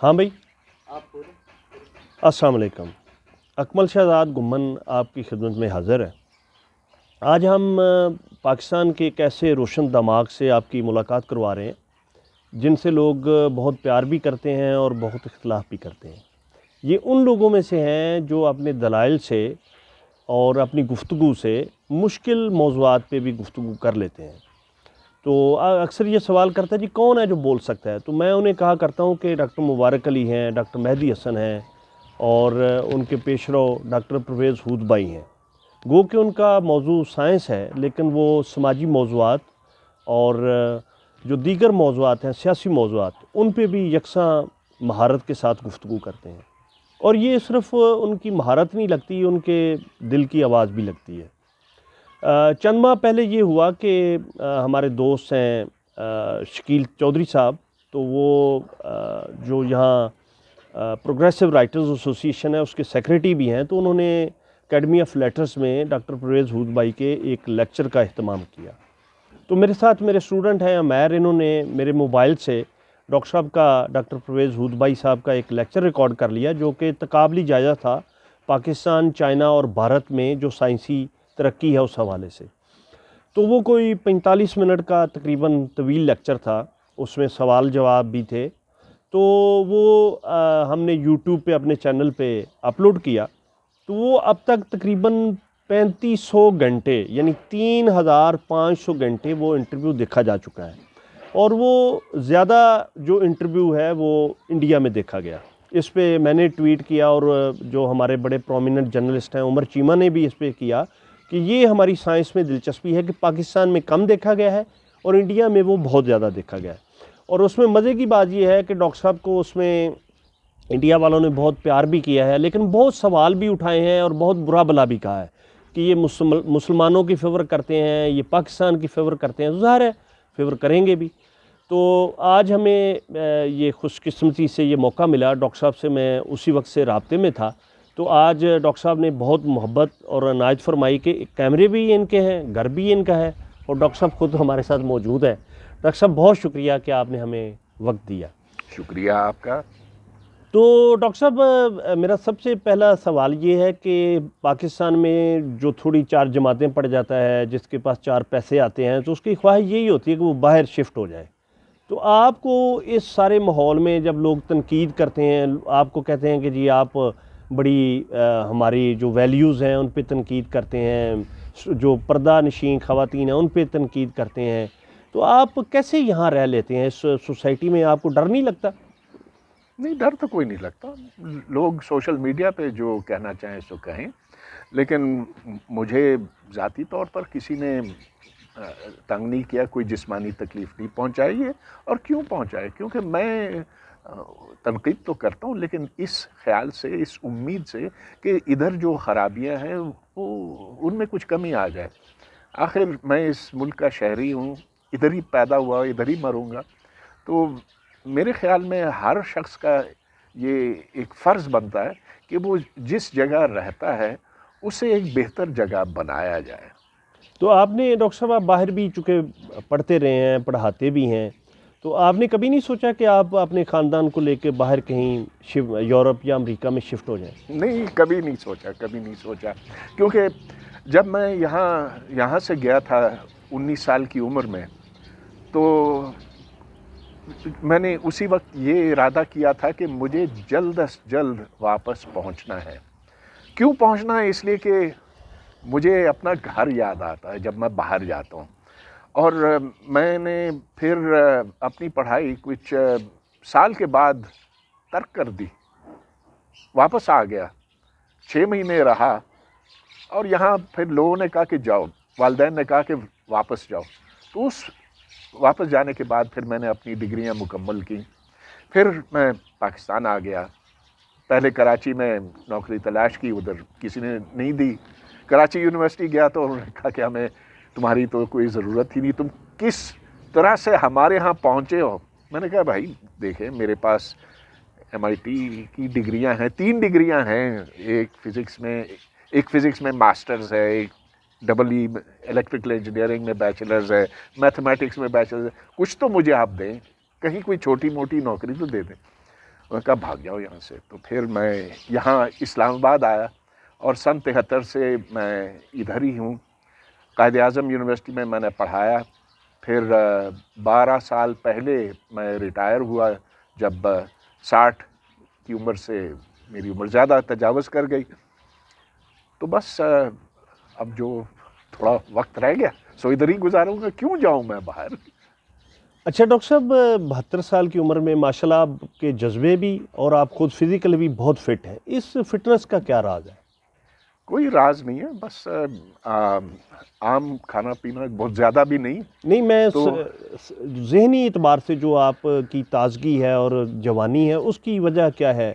ہاں بھائی، السلام علیکم۔ اکمل شہزاد گمن آپ کی خدمت میں حاضر ہے۔ آج ہم پاکستان کے ایک ایسے روشن دماغ سے آپ کی ملاقات کروا رہے ہیں جن سے لوگ بہت پیار بھی کرتے ہیں اور بہت اختلاف بھی کرتے ہیں۔ یہ ان لوگوں میں سے ہیں جو اپنے دلائل سے اور اپنی گفتگو سے مشکل موضوعات پہ بھی گفتگو کر لیتے ہیں۔ تو اکثر یہ سوال کرتا ہے جی کون ہے جو بول سکتا ہے، تو میں انہیں کہا کرتا ہوں کہ ڈاکٹر مبارک علی ہیں، ڈاکٹر مہدی حسن ہیں اور ان کے پیشرو ڈاکٹر پرویز ہود بھائی ہیں۔ گو کہ ان کا موضوع سائنس ہے، لیکن وہ سماجی موضوعات اور جو دیگر موضوعات ہیں، سیاسی موضوعات، ان پہ بھی یکساں مہارت کے ساتھ گفتگو کرتے ہیں۔ اور یہ صرف ان کی مہارت نہیں لگتی، ان کے دل کی آواز بھی لگتی ہے۔ چند ماہ پہلے یہ ہوا کہ ہمارے دوست ہیں شکیل چودھری صاحب، تو وہ جو یہاں پروگریسو رائٹرز ایسوسی ایشن ہے اس کے سیکریٹری بھی ہیں، تو انہوں نے اکیڈمی آف لیٹرز میں ڈاکٹر پرویز ہود بھائی کے ایک لیکچر کا اہتمام کیا۔ تو میرے ساتھ میرے اسٹوڈنٹ ہیں عمیر، انہوں نے میرے موبائل سے ڈاکٹر صاحب کا، ڈاکٹر پرویز ہود بھائی صاحب کا ایک لیکچر ریکارڈ کر لیا جو کہ تقابلی جائزہ تھا پاکستان، چائنا اور بھارت میں جو سائنسی ترقی ہے اس حوالے سے۔ تو وہ کوئی 45 منٹ کا تقریباً طویل لیکچر تھا، اس میں سوال جواب بھی تھے۔ تو وہ ہم نے یوٹیوب پہ اپنے چینل پہ اپلوڈ کیا، تو وہ اب تک تقریباً 3500 گھنٹے یعنی 3500 گھنٹے وہ انٹرویو دیکھا جا چکا ہے، اور وہ زیادہ جو انٹرویو ہے وہ انڈیا میں دیکھا گیا۔ اس پہ میں نے ٹویٹ کیا، اور جو ہمارے بڑے پرومیننٹ جرنلسٹ ہیں عمر چیمہ نے بھی اس پہ کیا کہ یہ ہماری سائنس میں دلچسپی ہے کہ پاکستان میں کم دیکھا گیا ہے اور انڈیا میں وہ بہت زیادہ دیکھا گیا ہے۔ اور اس میں مزے کی بات یہ ہے کہ ڈاکٹر صاحب کو اس میں انڈیا والوں نے بہت پیار بھی کیا ہے، لیکن بہت سوال بھی اٹھائے ہیں اور بہت برا بلا بھی کہا ہے کہ یہ مسلمانوں کی فیور کرتے ہیں، یہ پاکستان کی فیور کرتے ہیں۔ ظاہر ہے فیور کریں گے بھی۔ تو آج ہمیں یہ خوش قسمتی سے یہ موقع ملا، ڈاکٹر صاحب سے میں اسی وقت سے رابطے میں تھا، تو آج ڈاکٹر صاحب نے بہت محبت اور عنایت فرمائی کہ کیمرے بھی ان کے ہیں، گھر بھی ان کا ہے، اور ڈاکٹر صاحب خود ہمارے ساتھ موجود ہے۔ ڈاکٹر صاحب بہت شکریہ کہ آپ نے ہمیں وقت دیا۔ شکریہ آپ کا۔ تو ڈاکٹر صاحب میرا سب سے پہلا سوال یہ ہے کہ پاکستان میں جو تھوڑی چار جماعتیں پڑ جاتا ہے، جس کے پاس چار پیسے آتے ہیں، تو اس کی خواہش یہی ہوتی ہے کہ وہ باہر شفٹ ہو جائے۔ تو آپ کو اس سارے ماحول میں جب لوگ تنقید کرتے ہیں، آپ کو کہتے ہیں کہ جی آپ بڑی ہماری جو ویلیوز ہیں ان پہ تنقید کرتے ہیں، جو پردہ نشین خواتین ہیں ان پہ تنقید کرتے ہیں، تو آپ کیسے یہاں رہ لیتے ہیں اس سوسائٹی میں؟ آپ کو ڈر نہیں لگتا؟ نہیں، ڈر تو کوئی نہیں لگتا۔ لوگ سوشل میڈیا پہ جو کہنا چاہیں سو کہیں، لیکن مجھے ذاتی طور پر کسی نے تنگ نہیں کیا، کوئی جسمانی تکلیف نہیں پہنچائی ہے۔ اور کیوں پہنچائے؟ کیونکہ میں تنقید تو کرتا ہوں، لیکن اس خیال سے، اس امید سے کہ ادھر جو خرابیاں ہیں وہ ان میں کچھ کمی آ جائے۔ آخر میں اس ملک کا شہری ہوں، ادھر ہی پیدا ہوا، ادھر ہی مروں گا۔ تو میرے خیال میں ہر شخص کا یہ ایک فرض بنتا ہے کہ وہ جس جگہ رہتا ہے اسے ایک بہتر جگہ بنایا جائے۔ تو آپ نے ڈاکٹر صاحب، آپ باہر بھی چونکہ پڑھتے رہے ہیں، پڑھاتے بھی ہیں، تو آپ نے کبھی نہیں سوچا کہ آپ اپنے خاندان کو لے کے باہر کہیں یورپ یا امریکہ میں شفٹ ہو جائیں؟ نہیں، کبھی نہیں سوچا، کبھی نہیں سوچا، کیونکہ جب میں یہاں سے گیا تھا 19 سال کی عمر میں، تو میں نے اسی وقت یہ ارادہ کیا تھا کہ مجھے جلد از جلد واپس پہنچنا ہے۔ کیوں پہنچنا ہے؟ اس لیے کہ مجھے اپنا گھر یاد آتا ہے جب میں باہر جاتا ہوں۔ اور میں نے پھر اپنی پڑھائی کچھ سال کے بعد ترک کر دی، واپس آ گیا، 6 مہینے رہا، اور یہاں پھر لوگوں نے کہا کہ جاؤ، والدین نے کہا کہ واپس جاؤ۔ تو اس واپس جانے کے بعد پھر میں نے اپنی ڈگریاں مکمل کی، پھر میں پاکستان آ گیا۔ پہلے کراچی میں نوکری تلاش کی، ادھر کسی نے نہیں دی۔ کراچی یونیورسٹی گیا تو انہوں نے کہا کہ ہمیں تمہاری تو کوئی ضرورت ہی نہیں، تم کس طرح سے ہمارے ہاں پہنچے ہو؟ میں نے کہا بھائی دیکھیں، میرے پاس MIT کی ڈگریاں ہیں، 3 ڈگریاں ہیں، ایک فزکس میں ماسٹرز ہے، ایک EE الیکٹریکل انجینئرنگ میں بیچلرز ہے، میتھمیٹکس میں بیچلرز ہے، کچھ تو مجھے آپ دیں، کہیں کوئی چھوٹی موٹی نوکری تو دے دیں۔ میں کہا بھاگ جاؤ یہاں سے. تو پھر میں یہاں اسلام آباد آیا اور سن 73 سے میں ادھر ہی ہوں. قائد اعظم یونیورسٹی میں نے پڑھایا. پھر 12 سال پہلے میں ریٹائر ہوا جب 60 کی عمر سے میری عمر زیادہ تجاوز کر گئی. تو بس اب جو تھوڑا وقت رہ گیا سو ادھر ہی گزاروں گا. کیوں جاؤں میں باہر؟ اچھا ڈاکٹر صاحب، 72 سال کی عمر میں ماشاءاللہ آپ کے جذبے بھی اور آپ خود فزیکلی بھی بہت فٹ ہیں. اس فٹنس کا کیا راز ہے؟ کوئی راز نہیں ہے، بس عام کھانا پینا، بہت زیادہ بھی نہیں. نہیں، میں تو ذہنی اعتبار سے جو آپ کی تازگی ہے اور جوانی ہے اس کی وجہ کیا ہے؟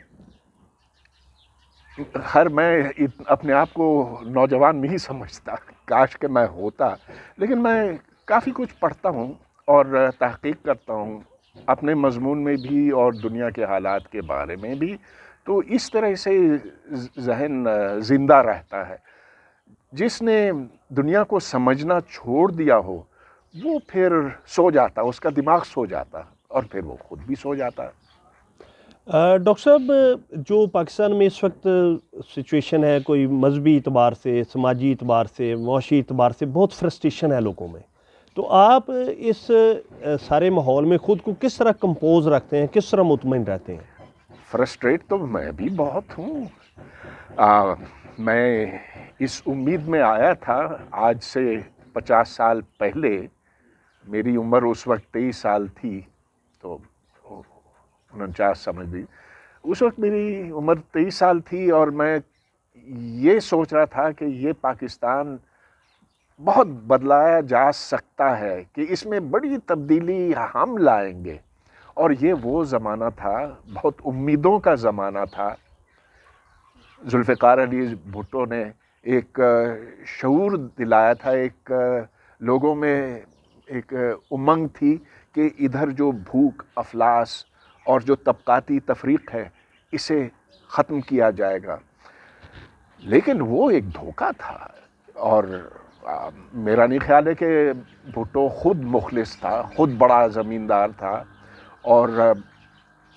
میں اپنے آپ کو نوجوان نہیں سمجھتا، کاش کہ میں ہوتا. لیکن میں کافی کچھ پڑھتا ہوں اور تحقیق کرتا ہوں اپنے مضمون میں بھی اور دنیا کے حالات کے بارے میں بھی. تو اس طرح سے ذہن زندہ رہتا ہے. جس نے دنیا کو سمجھنا چھوڑ دیا ہو وہ پھر سو جاتا، اس کا دماغ سو جاتا اور پھر وہ خود بھی سو جاتا. ڈاکٹر صاحب، جو پاکستان میں اس وقت سچویشن ہے، کوئی مذہبی اعتبار سے، سماجی اعتبار سے، معاشی اعتبار سے بہت فرسٹریشن ہے لوگوں میں، تو آپ اس سارے ماحول میں خود کو کس طرح کمپوز رکھتے ہیں، کس طرح مطمئن رہتے ہیں؟ فرسٹریٹ تو میں بھی بہت ہوں. میں اس امید میں آیا تھا آج سے 50 سال پہلے. میری عمر اس وقت 23 سال تھی، تو 49 سمجھ لی. اس وقت میری عمر 23 سال تھی اور میں یہ سوچ رہا تھا کہ یہ پاکستان بہت بدلایا جا سکتا ہے، کہ اس میں بڑی تبدیلی ہم لائیں گے. اور یہ وہ زمانہ تھا، بہت امیدوں کا زمانہ تھا. ذوالفقار علی بھٹو نے ایک شعور دلایا تھا، ایک لوگوں میں ایک امنگ تھی کہ ادھر جو بھوک، افلاس اور جو طبقاتی تفریق ہے اسے ختم کیا جائے گا. لیکن وہ ایک دھوکہ تھا. اور میرا نہیں خیال ہے کہ بھٹو خود مخلص تھا، خود بڑا زمیندار تھا اور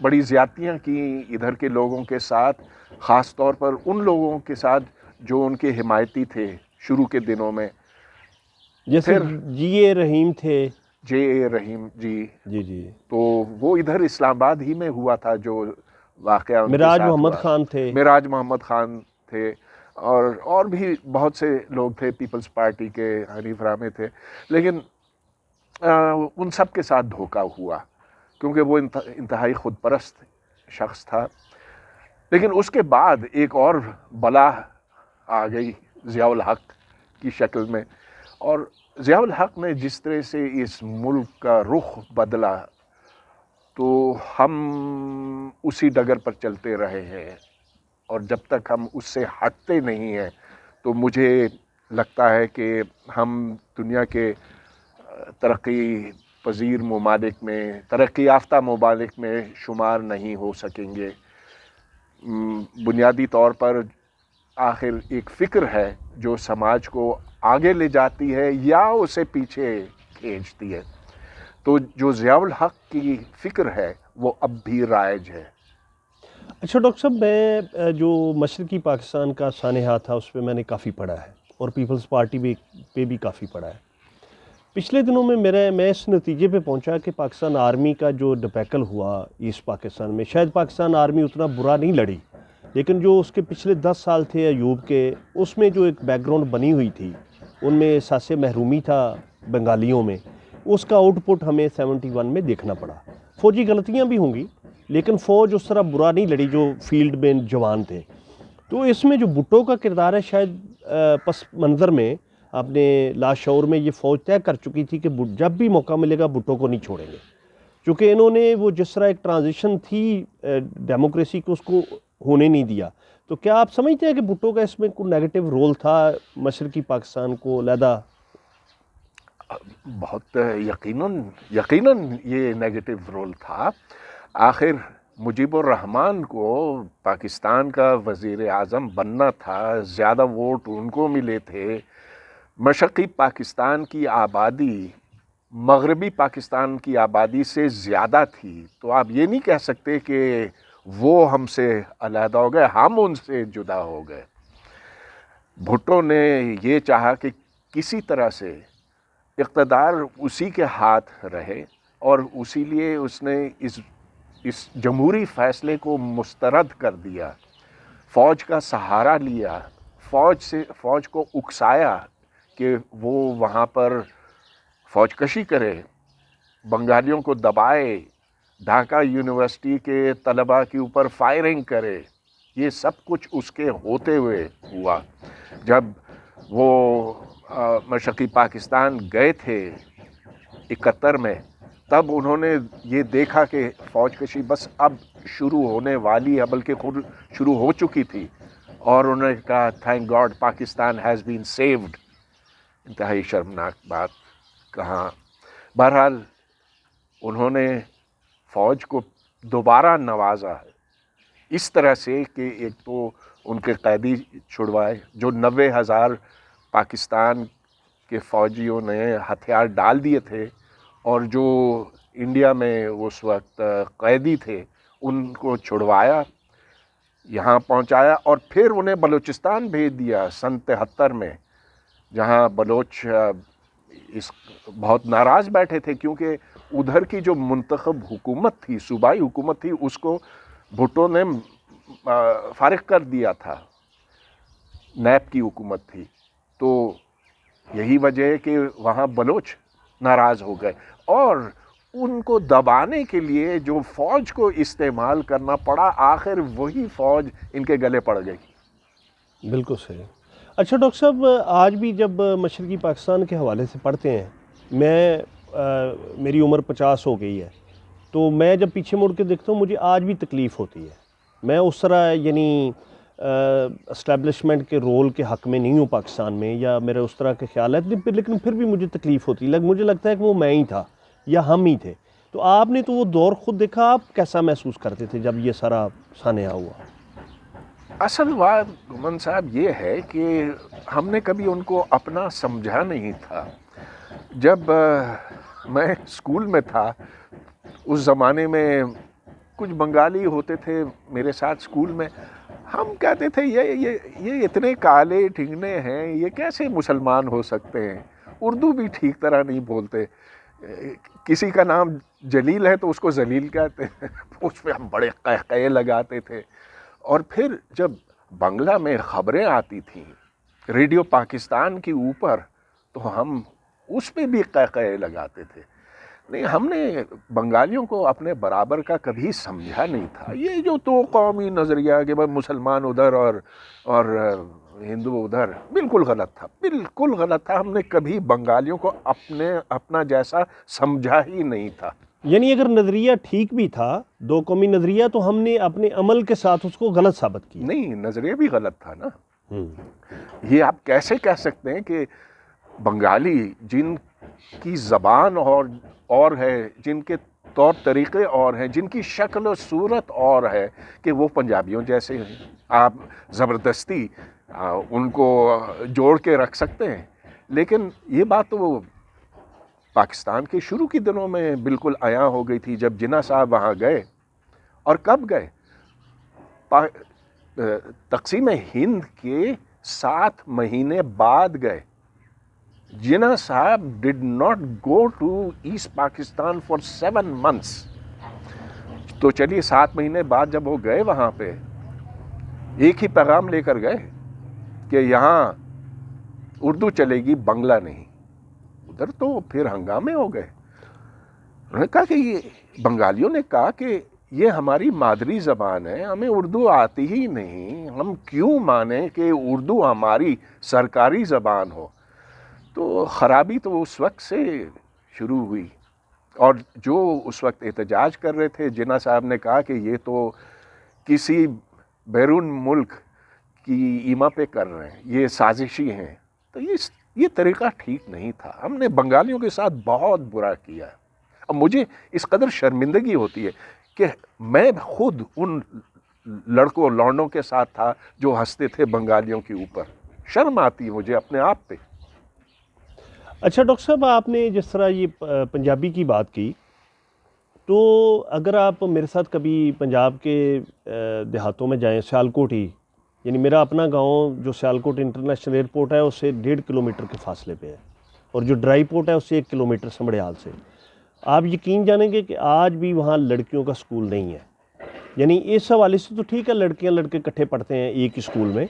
بڑی زیادتیاں کی ادھر کے لوگوں کے ساتھ، خاص طور پر ان لوگوں کے ساتھ جو ان کے حمایتی تھے شروع کے دنوں میں. جیسے پھر جی اے رحیم تھے. جے اے رحیم جی. جی. تو وہ ادھر اسلام آباد ہی میں ہوا تھا جو واقعہ ان کے مراج ساتھ محمد ہوا. خان تھے. مراج محمد خان تھے اور بھی بہت سے لوگ تھے، پیپلز پارٹی کے حنیف رامے تھے. لیکن ان سب کے ساتھ دھوکہ ہوا کیونکہ وہ انتہائی خود پرست شخص تھا. لیکن اس کے بعد ایک اور بلا آ گئی ضیاء الحق کی شکل میں، اور ضیاء الحق نے جس طرح سے اس ملک کا رخ بدلا تو ہم اسی ڈگر پر چلتے رہے ہیں. اور جب تک ہم اس سے ہٹتے نہیں ہیں تو مجھے لگتا ہے کہ ہم دنیا کے ترقی پذیر ممالک میں، ترقی یافتہ ممالک میں شمار نہیں ہو سکیں گے. بنیادی طور پر آخر ایک فکر ہے جو سماج کو آگے لے جاتی ہے یا اسے پیچھے کھینچتی ہے. تو جو ضیاء الحق کی فکر ہے وہ اب بھی رائج ہے. اچھا ڈاکٹر صاحب، میں جو مشرقی پاکستان کا سانحہ تھا اس پہ میں نے کافی پڑھا ہے اور پیپلز پارٹی پہ بھی کافی پڑھا ہے. پچھلے دنوں میں میں اس نتیجے پہ پہنچا کہ پاکستان آرمی کا جو ڈپیکل ہوا ایسٹ پاکستان میں، شاید پاکستان آرمی اتنا برا نہیں لڑی، لیکن جو اس کے پچھلے 10 سال تھے ایوب کے، اس میں جو ایک بیک گراؤنڈ بنی ہوئی تھی، ان میں احساس محرومی تھا بنگالیوں میں، اس کا آؤٹ پٹ ہمیں 71 میں دیکھنا پڑا. فوجی غلطیاں بھی ہوں گی لیکن فوج اس طرح برا نہیں لڑی جو فیلڈ میں جوان تھے. تو اس میں جو بھٹو کا کردار ہے، شاید پس منظر میں آپ نے لاشعور میں یہ فوج طے کر چکی تھی کہ جب بھی موقع ملے گا بھٹو کو نہیں چھوڑیں گے، چونکہ انہوں نے وہ جس طرح ایک ٹرانزیشن تھی ڈیموکریسی کو، اس کو ہونے نہیں دیا. تو کیا آپ سمجھتے ہیں کہ بھٹو کا اس میں کوئی نیگیٹو رول تھا مشرقی پاکستان کو علیحدہ؟ بہت یقیناً یہ نیگیٹو رول تھا. آخر مجیب الرحمان کو پاکستان کا وزیر اعظم بننا تھا، زیادہ ووٹ ان کو ملے تھے. مشرقی پاکستان کی آبادی مغربی پاکستان کی آبادی سے زیادہ تھی. تو آپ یہ نہیں کہہ سکتے کہ وہ ہم سے علیحدہ ہو گئے, ہم ان سے جدا ہو گئے. بھٹو نے یہ چاہا کہ کسی طرح سے اقتدار اسی کے ہاتھ رہے, اور اسی لیے اس نے اس جمہوری فیصلے کو مسترد کر دیا, فوج کا سہارا لیا, فوج کو اکسایا کہ وہ وہاں پر فوج کشی کرے, بنگالیوں کو دبائے, ڈھاکہ یونیورسٹی کے طلباء کے اوپر فائرنگ کرے. یہ سب کچھ اس کے ہوتے ہوئے ہوا. جب وہ مشرقی پاکستان گئے تھے 71 میں, تب انہوں نے یہ دیکھا کہ فوج کشی بس اب شروع ہونے والی ہے, بلکہ خود شروع ہو چکی تھی, اور انہوں نے کہا thank God Pakistan has been saved. انتہائی شرمناک بات کہا. بہرحال انہوں نے فوج کو دوبارہ نوازا اس طرح سے کہ ایک تو ان کے قیدی چھڑوائے, جو 90,000 پاکستان کے فوجیوں نے ہتھیار ڈال دیے تھے, اور جو انڈیا میں اس وقت قیدی تھے ان کو چھڑوایا, یہاں پہنچایا, اور پھر انہیں بلوچستان بھیج دیا سن 73 میں, جہاں بلوچ بہت ناراض بیٹھے تھے, کیونکہ ادھر کی جو منتخب حکومت تھی, صوبائی حکومت تھی, اس کو بھٹو نے فارغ کر دیا تھا. نیب کی حکومت تھی, تو یہی وجہ ہے کہ وہاں بلوچ ناراض ہو گئے, اور ان کو دبانے کے لیے جو فوج کو استعمال کرنا پڑا, آخر وہی فوج ان کے گلے پڑ گئی. بالکل صحیح. اچھا ڈاکٹر صاحب, آج بھی جب مشرقی پاکستان کے حوالے سے پڑھتے ہیں, میری عمر 50 ہو گئی ہے, تو میں جب پیچھے مڑ کے دیکھتا ہوں مجھے آج بھی تکلیف ہوتی ہے. میں اس طرح یعنی اسٹیبلشمنٹ کے رول کے حق میں نہیں ہوں پاکستان میں, یا میرا اس طرح کے خیال ہے, لیکن پھر بھی مجھے تکلیف ہوتی ہے. مجھے لگتا ہے کہ وہ میں ہی تھا یا ہم ہی تھے. تو آپ نے تو وہ دور خود دیکھا, آپ کیسا محسوس کرتے تھے جب یہ سارا سانحہ ہوا؟ اصل بات گمن صاحب یہ ہے کہ ہم نے کبھی ان کو اپنا سمجھا نہیں تھا. جب میں اسکول میں تھا, اس زمانے میں کچھ بنگالی ہوتے تھے میرے ساتھ اسکول میں, ہم کہتے تھے یہ اتنے کالے ٹھنگنے ہیں, یہ کیسے مسلمان ہو سکتے ہیں, اردو بھی ٹھیک طرح نہیں بولتے, کسی کا نام جلیل ہے تو اس کو ذلیل کہتے ہیں, اس پہ ہم بڑے قہقہے لگاتے تھے. اور پھر جب بنگلہ میں خبریں آتی تھیں ریڈیو پاکستان کے اوپر, تو ہم اس پہ بھی قہقہے لگاتے تھے. نہیں, ہم نے بنگالیوں کو اپنے برابر کا کبھی سمجھا نہیں تھا. یہ جو تو قومی نظریہ کہ بھائی مسلمان ادھر اور ہندو ادھر, بالکل غلط تھا, بالکل غلط تھا. ہم نے کبھی بنگالیوں کو اپنا جیسا سمجھا ہی نہیں تھا. یعنی اگر نظریہ ٹھیک بھی تھا, دو قومی نظریہ, تو ہم نے اپنے عمل کے ساتھ اس کو غلط ثابت کیا. نہیں, نظریہ بھی غلط تھا نا. یہ آپ کیسے کہہ سکتے ہیں کہ بنگالی جن کی زبان اور ہے, جن کے طور طریقے اور ہیں, جن کی شکل و صورت اور ہے, کہ وہ پنجابیوں جیسے ہیں. آپ زبردستی ان کو جوڑ کے رکھ سکتے ہیں, لیکن یہ بات تو پاکستان کے شروع کے دنوں میں بالکل عیاں ہو گئی تھی. جب جناح صاحب وہاں گئے, اور کب گئے, تقسیم ہند کے 7 مہینے بعد گئے. جناح صاحب did not go to East Pakistan for 7 months. تو چلیے 7 مہینے بعد جب وہ گئے وہاں پہ, ایک ہی پیغام لے کر گئے کہ یہاں اردو چلے گی, بنگلہ نہیں. ادھر تو پھر ہنگامے ہو گئے. انہوں نے کہا کہ یہ بنگالیوں نے کہا کہ یہ ہماری مادری زبان ہے, ہمیں اردو آتی ہی نہیں, ہم کیوں مانیں کہ اردو ہماری سرکاری زبان ہو. تو خرابی تو اس وقت سے شروع ہوئی. اور جو اس وقت احتجاج کر رہے تھے, جناح صاحب نے کہا کہ یہ تو کسی بیرون ملک کی ایما پہ کر رہے ہیں, یہ سازشی ہیں. تو یہ طریقہ ٹھیک نہیں تھا. ہم نے بنگالیوں کے ساتھ بہت برا کیا. اب مجھے اس قدر شرمندگی ہوتی ہے کہ میں خود ان لڑکوں لونڈوں کے ساتھ تھا جو ہنستے تھے بنگالیوں کے اوپر. شرم آتی ہے مجھے اپنے آپ پہ. اچھا ڈاکٹر صاحب, آپ نے جس طرح یہ پنجابی کی بات کی, تو اگر آپ میرے ساتھ کبھی پنجاب کے دیہاتوں میں جائیں، سیالکوٹ ہی، یعنی میرا اپنا گاؤں جو سیالکوٹ انٹرنیشنل ایئرپورٹ ہے اس سے 1.5 کلومیٹر کے فاصلے پہ ہے، اور جو ڈرائی پورٹ ہے اس سے 1 کلومیٹر سمڑیال سے، آپ یقین جانیں گے کہ آج بھی وہاں لڑکیوں کا سکول نہیں ہے۔ یعنی اس حوالے سے تو ٹھیک ہے لڑکیاں لڑکے اکٹھے پڑھتے ہیں ایک ہی سکول میں،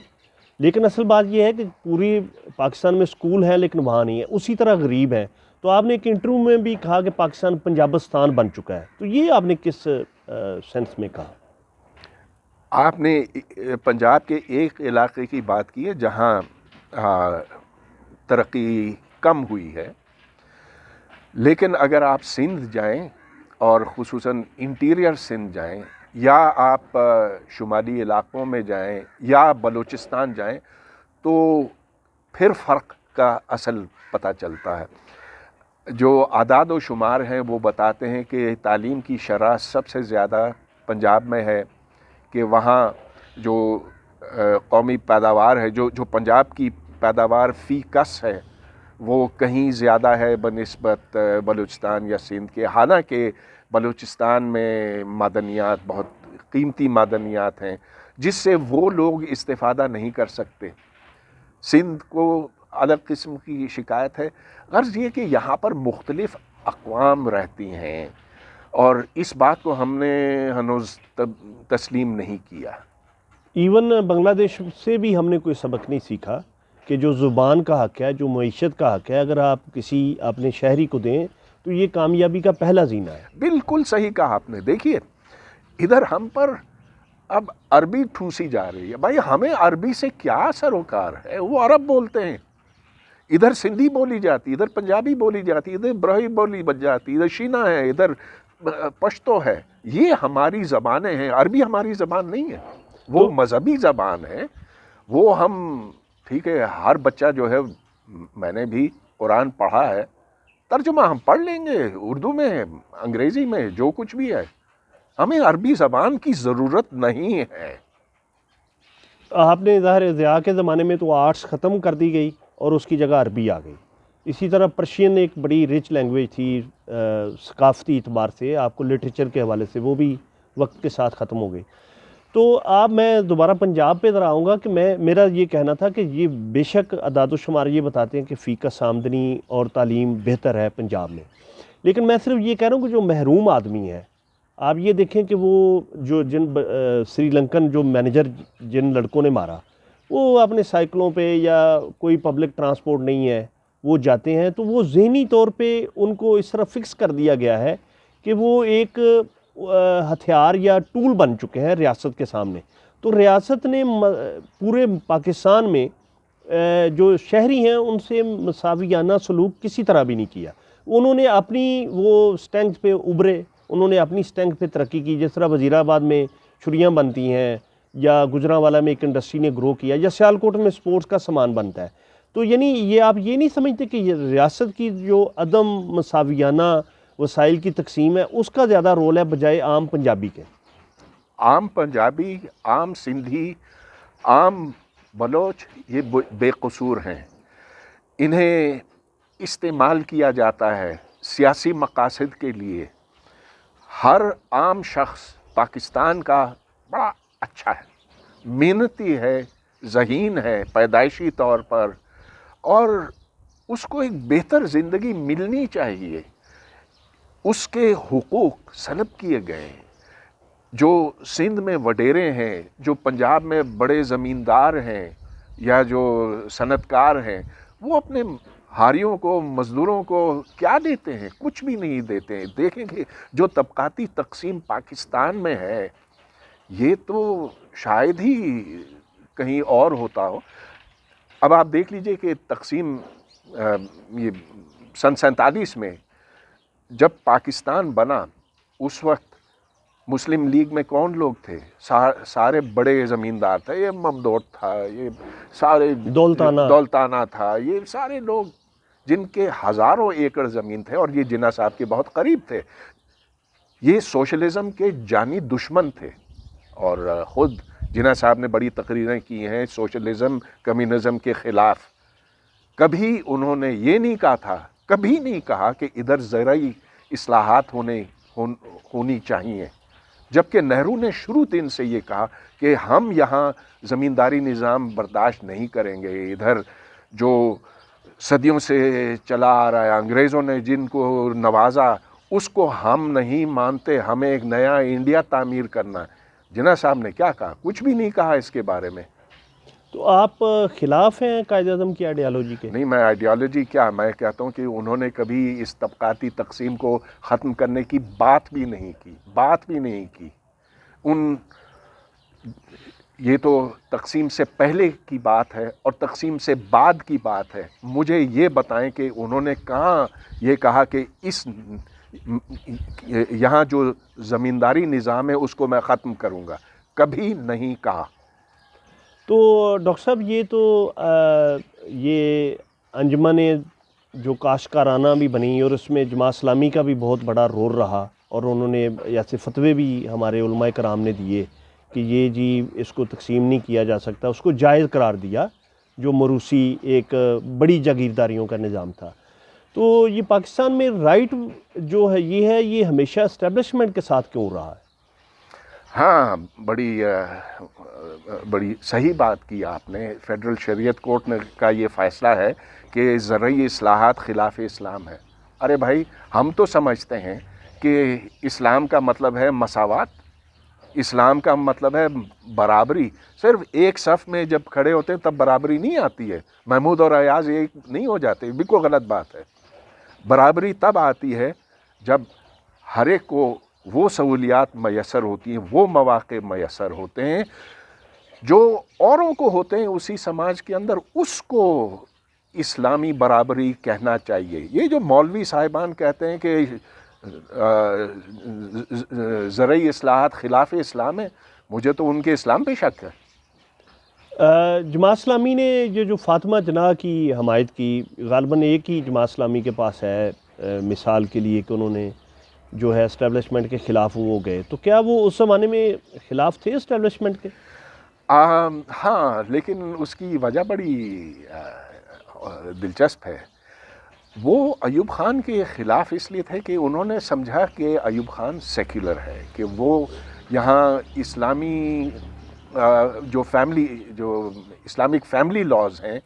لیکن اصل بات یہ ہے کہ پوری پاکستان میں سکول ہے لیکن وہاں نہیں ہے، اسی طرح غریب ہیں۔ تو آپ نے ایک انٹرویو میں بھی کہا کہ پاکستان پنجابستان بن چکا ہے، تو یہ آپ نے کس سینس میں کہا؟ آپ نے پنجاب کے ایک علاقے کی بات کی ہے جہاں ترقی کم ہوئی ہے، لیکن اگر آپ سندھ جائیں اور خصوصاً انٹیریئر سندھ جائیں، یا آپ شمالی علاقوں میں جائیں یا بلوچستان جائیں، تو پھر فرق کا اصل پتہ چلتا ہے۔ جو اعداد و شمار ہیں وہ بتاتے ہیں کہ تعلیم کی شرح سب سے زیادہ پنجاب میں ہے، کہ وہاں جو قومی پیداوار ہے، جو پنجاب کی پیداوار فی کس ہے، وہ کہیں زیادہ ہے بنسبت بلوچستان یا سندھ کے۔ حالانکہ بلوچستان میں معدنیات، بہت قیمتی معدنیات ہیں جس سے وہ لوگ استفادہ نہیں کر سکتے۔ سندھ کو الگ قسم کی شکایت ہے۔ غرض یہ کہ یہاں پر مختلف اقوام رہتی ہیں، اور اس بات کو ہم نے ہنوز تسلیم نہیں کیا۔ ایون بنگلہ دیش سے بھی ہم نے کوئی سبق نہیں سیکھا کہ جو زبان کا حق ہے، جو معیشت کا حق ہے، اگر آپ کسی اپنے شہری کو دیں تو یہ کامیابی کا پہلا زینہ ہے۔ بالکل صحیح کہا آپ نے۔ دیکھیے ادھر ہم پر اب عربی ٹھوسی جا رہی ہے۔ بھائی ہمیں عربی سے کیا سروکار ہے؟ وہ عرب بولتے ہیں، ادھر سندھی بولی جاتی، ادھر پنجابی بولی جاتی، ادھر برہی بولی بن جاتی، ادھر شینا ہے، ادھر پشتو ہے۔ یہ ہماری زبانیں ہیں، عربی ہماری زبان نہیں ہے، وہ مذہبی زبان ہے۔ وہ ہم ٹھیک ہے، ہر بچہ جو ہے، میں نے بھی قرآن پڑھا ہے، ترجمہ ہم پڑھ لیں گے اردو میں، انگریزی میں، جو کچھ بھی ہے۔ ہمیں عربی زبان کی ضرورت نہیں ہے۔ آپ نے ظاہر ضیاء کے زمانے میں تو آرٹس ختم کر دی گئی اور اس کی جگہ عربی آ گئی۔ اسی طرح پرشین ایک بڑی رچ لینگویج تھی ثقافتی اعتبار سے، آپ کو لٹریچر کے حوالے سے، وہ بھی وقت کے ساتھ ختم ہو گئی۔ تو میں دوبارہ پنجاب پہ ذرا آؤں گا کہ میرا یہ کہنا تھا کہ یہ بے شک اعداد و شمار یہ بتاتے ہیں کہ فی کس آمدنی اور تعلیم بہتر ہے پنجاب میں، لیکن میں صرف یہ کہہ رہا ہوں کہ جو محروم آدمی ہے، آپ یہ دیکھیں کہ وہ جو سری لنکن جو مینیجر جن لڑکوں نے مارا، وہ اپنے سائیکلوں پہ یا کوئی پبلک ٹرانسپورٹ نہیں ہے وہ جاتے ہیں، تو وہ ذہنی طور پہ ان کو اس طرح فکس کر دیا گیا ہے کہ وہ ایک ہتھیار یا ٹول بن چکے ہیں ریاست کے سامنے۔ تو ریاست نے پورے پاکستان میں جو شہری ہیں ان سے مساویانہ سلوک کسی طرح بھی نہیں کیا۔ انہوں نے اپنی وہ اسٹرینگتھ پہ ابھرے، انہوں نے اپنی اسٹرینگتھ پہ ترقی کی، جس طرح وزیر آباد میں چھڑیاں بنتی ہیں، یا گجرانوالہ میں ایک انڈسٹری نے گرو کیا، یا سیالکوٹ میں سپورٹس کا سامان بنتا ہے۔ تو یعنی یہ آپ یہ نہیں سمجھتے کہ یہ ریاست کی جو عدم مساویانہ وسائل کی تقسیم ہے اس کا زیادہ رول ہے بجائے عام پنجابی کے؟ عام پنجابی، عام سندھی، عام بلوچ یہ بے قصور ہیں۔ انہیں استعمال کیا جاتا ہے سیاسی مقاصد کے لیے۔ ہر عام شخص پاکستان کا بڑا اچھا ہے، محنتی ہے، ذہین ہے پیدائشی طور پر، اور اس کو ایک بہتر زندگی ملنی چاہیے۔ اس کے حقوق سلب کیے گئے ہیں۔ جو سندھ میں وڈیرے ہیں، جو پنجاب میں بڑے زمیندار ہیں یا جو صنعت کار ہیں، وہ اپنے ہاریوں کو، مزدوروں کو کیا دیتے ہیں؟ کچھ بھی نہیں دیتے ہیں۔ دیکھیں کہ جو طبقاتی تقسیم پاکستان میں ہے، یہ تو شاید ہی کہیں اور ہوتا ہو۔ اب آپ دیکھ لیجئے کہ تقسیم یہ سن 47 میں جب پاکستان بنا، اس وقت مسلم لیگ میں کون لوگ تھے؟ سارے بڑے زمیندار تھے، یہ ممدوٹ تھا، یہ سارے دولتانہ تھا، یہ سارے لوگ جن کے ہزاروں ایکڑ زمین تھے، اور یہ جناح صاحب کے بہت قریب تھے۔ یہ سوشلزم کے جانی دشمن تھے، اور خود جناح صاحب نے بڑی تقریریں کی ہیں سوشلزم کمیونزم کے خلاف۔ کبھی انہوں نے یہ نہیں کہا تھا، کبھی نہیں کہا کہ ادھر زرعی اصلاحات ہونی چاہیے، جبکہ نہرو نے شروع دن سے یہ کہا کہ ہم یہاں زمینداری نظام برداشت نہیں کریں گے، ادھر جو صدیوں سے چلا آ رہا ہے، انگریزوں نے جن کو نوازا اس کو ہم نہیں مانتے، ہمیں ایک نیا انڈیا تعمیر کرنا ہے۔ جناح صاحب نے کیا کہا؟ کچھ بھی نہیں کہا اس کے بارے میں۔ تو آپ خلاف ہیں قائد اعظم کی آئیڈیالوجی کے؟ نہیں، میں آئیڈیالوجی کیا، میں کہتا ہوں کہ انہوں نے کبھی اس طبقاتی تقسیم کو ختم کرنے کی بات بھی نہیں کی۔ یہ تو تقسیم سے پہلے کی بات ہے اور تقسیم سے بعد کی بات ہے۔ مجھے یہ بتائیں کہ انہوں نے کہاں یہ کہا کہ یہاں جو زمینداری نظام ہے اس کو میں ختم کروں گا، کبھی نہیں کہا۔ تو ڈاکٹر صاحب یہ تو یہ انجمن جو کاشتکارانہ بھی بنی اور اس میں جماعت اسلامی کا بھی بہت بڑا رول رہا، اور انہوں نے ایسے فتوے بھی ہمارے علماء کرام نے دیے کہ یہ جی اس کو تقسیم نہیں کیا جا سکتا، اس کو جائز قرار دیا، جو موروثی ایک بڑی جاگیرداریوں کا نظام تھا۔ تو یہ پاکستان میں رائٹ جو ہے یہ ہمیشہ اسٹیبلشمنٹ کے ساتھ کیوں رہا ہے؟ ہاں، بڑی صحیح بات کی آپ نے۔ فیڈرل شریعت کورٹ کا یہ فیصلہ ہے کہ زرعی اصلاحات خلاف اسلام ہے۔ ارے بھائی، ہم تو سمجھتے ہیں کہ اسلام کا مطلب ہے مساوات، اسلام کا مطلب ہے برابری۔ صرف ایک صف میں جب کھڑے ہوتے ہیں تب برابری نہیں آتی ہے، محمود اور ایاز ایک نہیں ہو جاتے، بالکل غلط بات ہے۔ برابری تب آتی ہے جب ہر ایک کو وہ سہولیات میسر ہوتی ہیں، وہ مواقع میسر ہوتے ہیں جو اوروں کو ہوتے ہیں اسی سماج کے اندر، اس کو اسلامی برابری کہنا چاہیے۔ یہ جو مولوی صاحبان کہتے ہیں کہ زرعی اصلاحات خلاف اسلام ہے، مجھے تو ان کے اسلام پہ شک ہے۔ جماعت اسلامی نے یہ جو فاطمہ جناح کی حمایت کی، غالباً ایک ہی جماعت اسلامی کے پاس ہے مثال کے لیے کہ انہوں نے جو ہے اسٹیبلشمنٹ کے خلاف وہ گئے، تو کیا وہ اس زمانے میں خلاف تھے اسٹیبلشمنٹ کے؟ ہاں، لیکن اس کی وجہ بڑی دلچسپ ہے۔ وہ ایوب خان کے خلاف اس لیے تھے کہ انہوں نے سمجھا کہ ایوب خان سیکولر ہے، کہ وہ یہاں اسلامی جو اسلامک فیملی لاز ہیں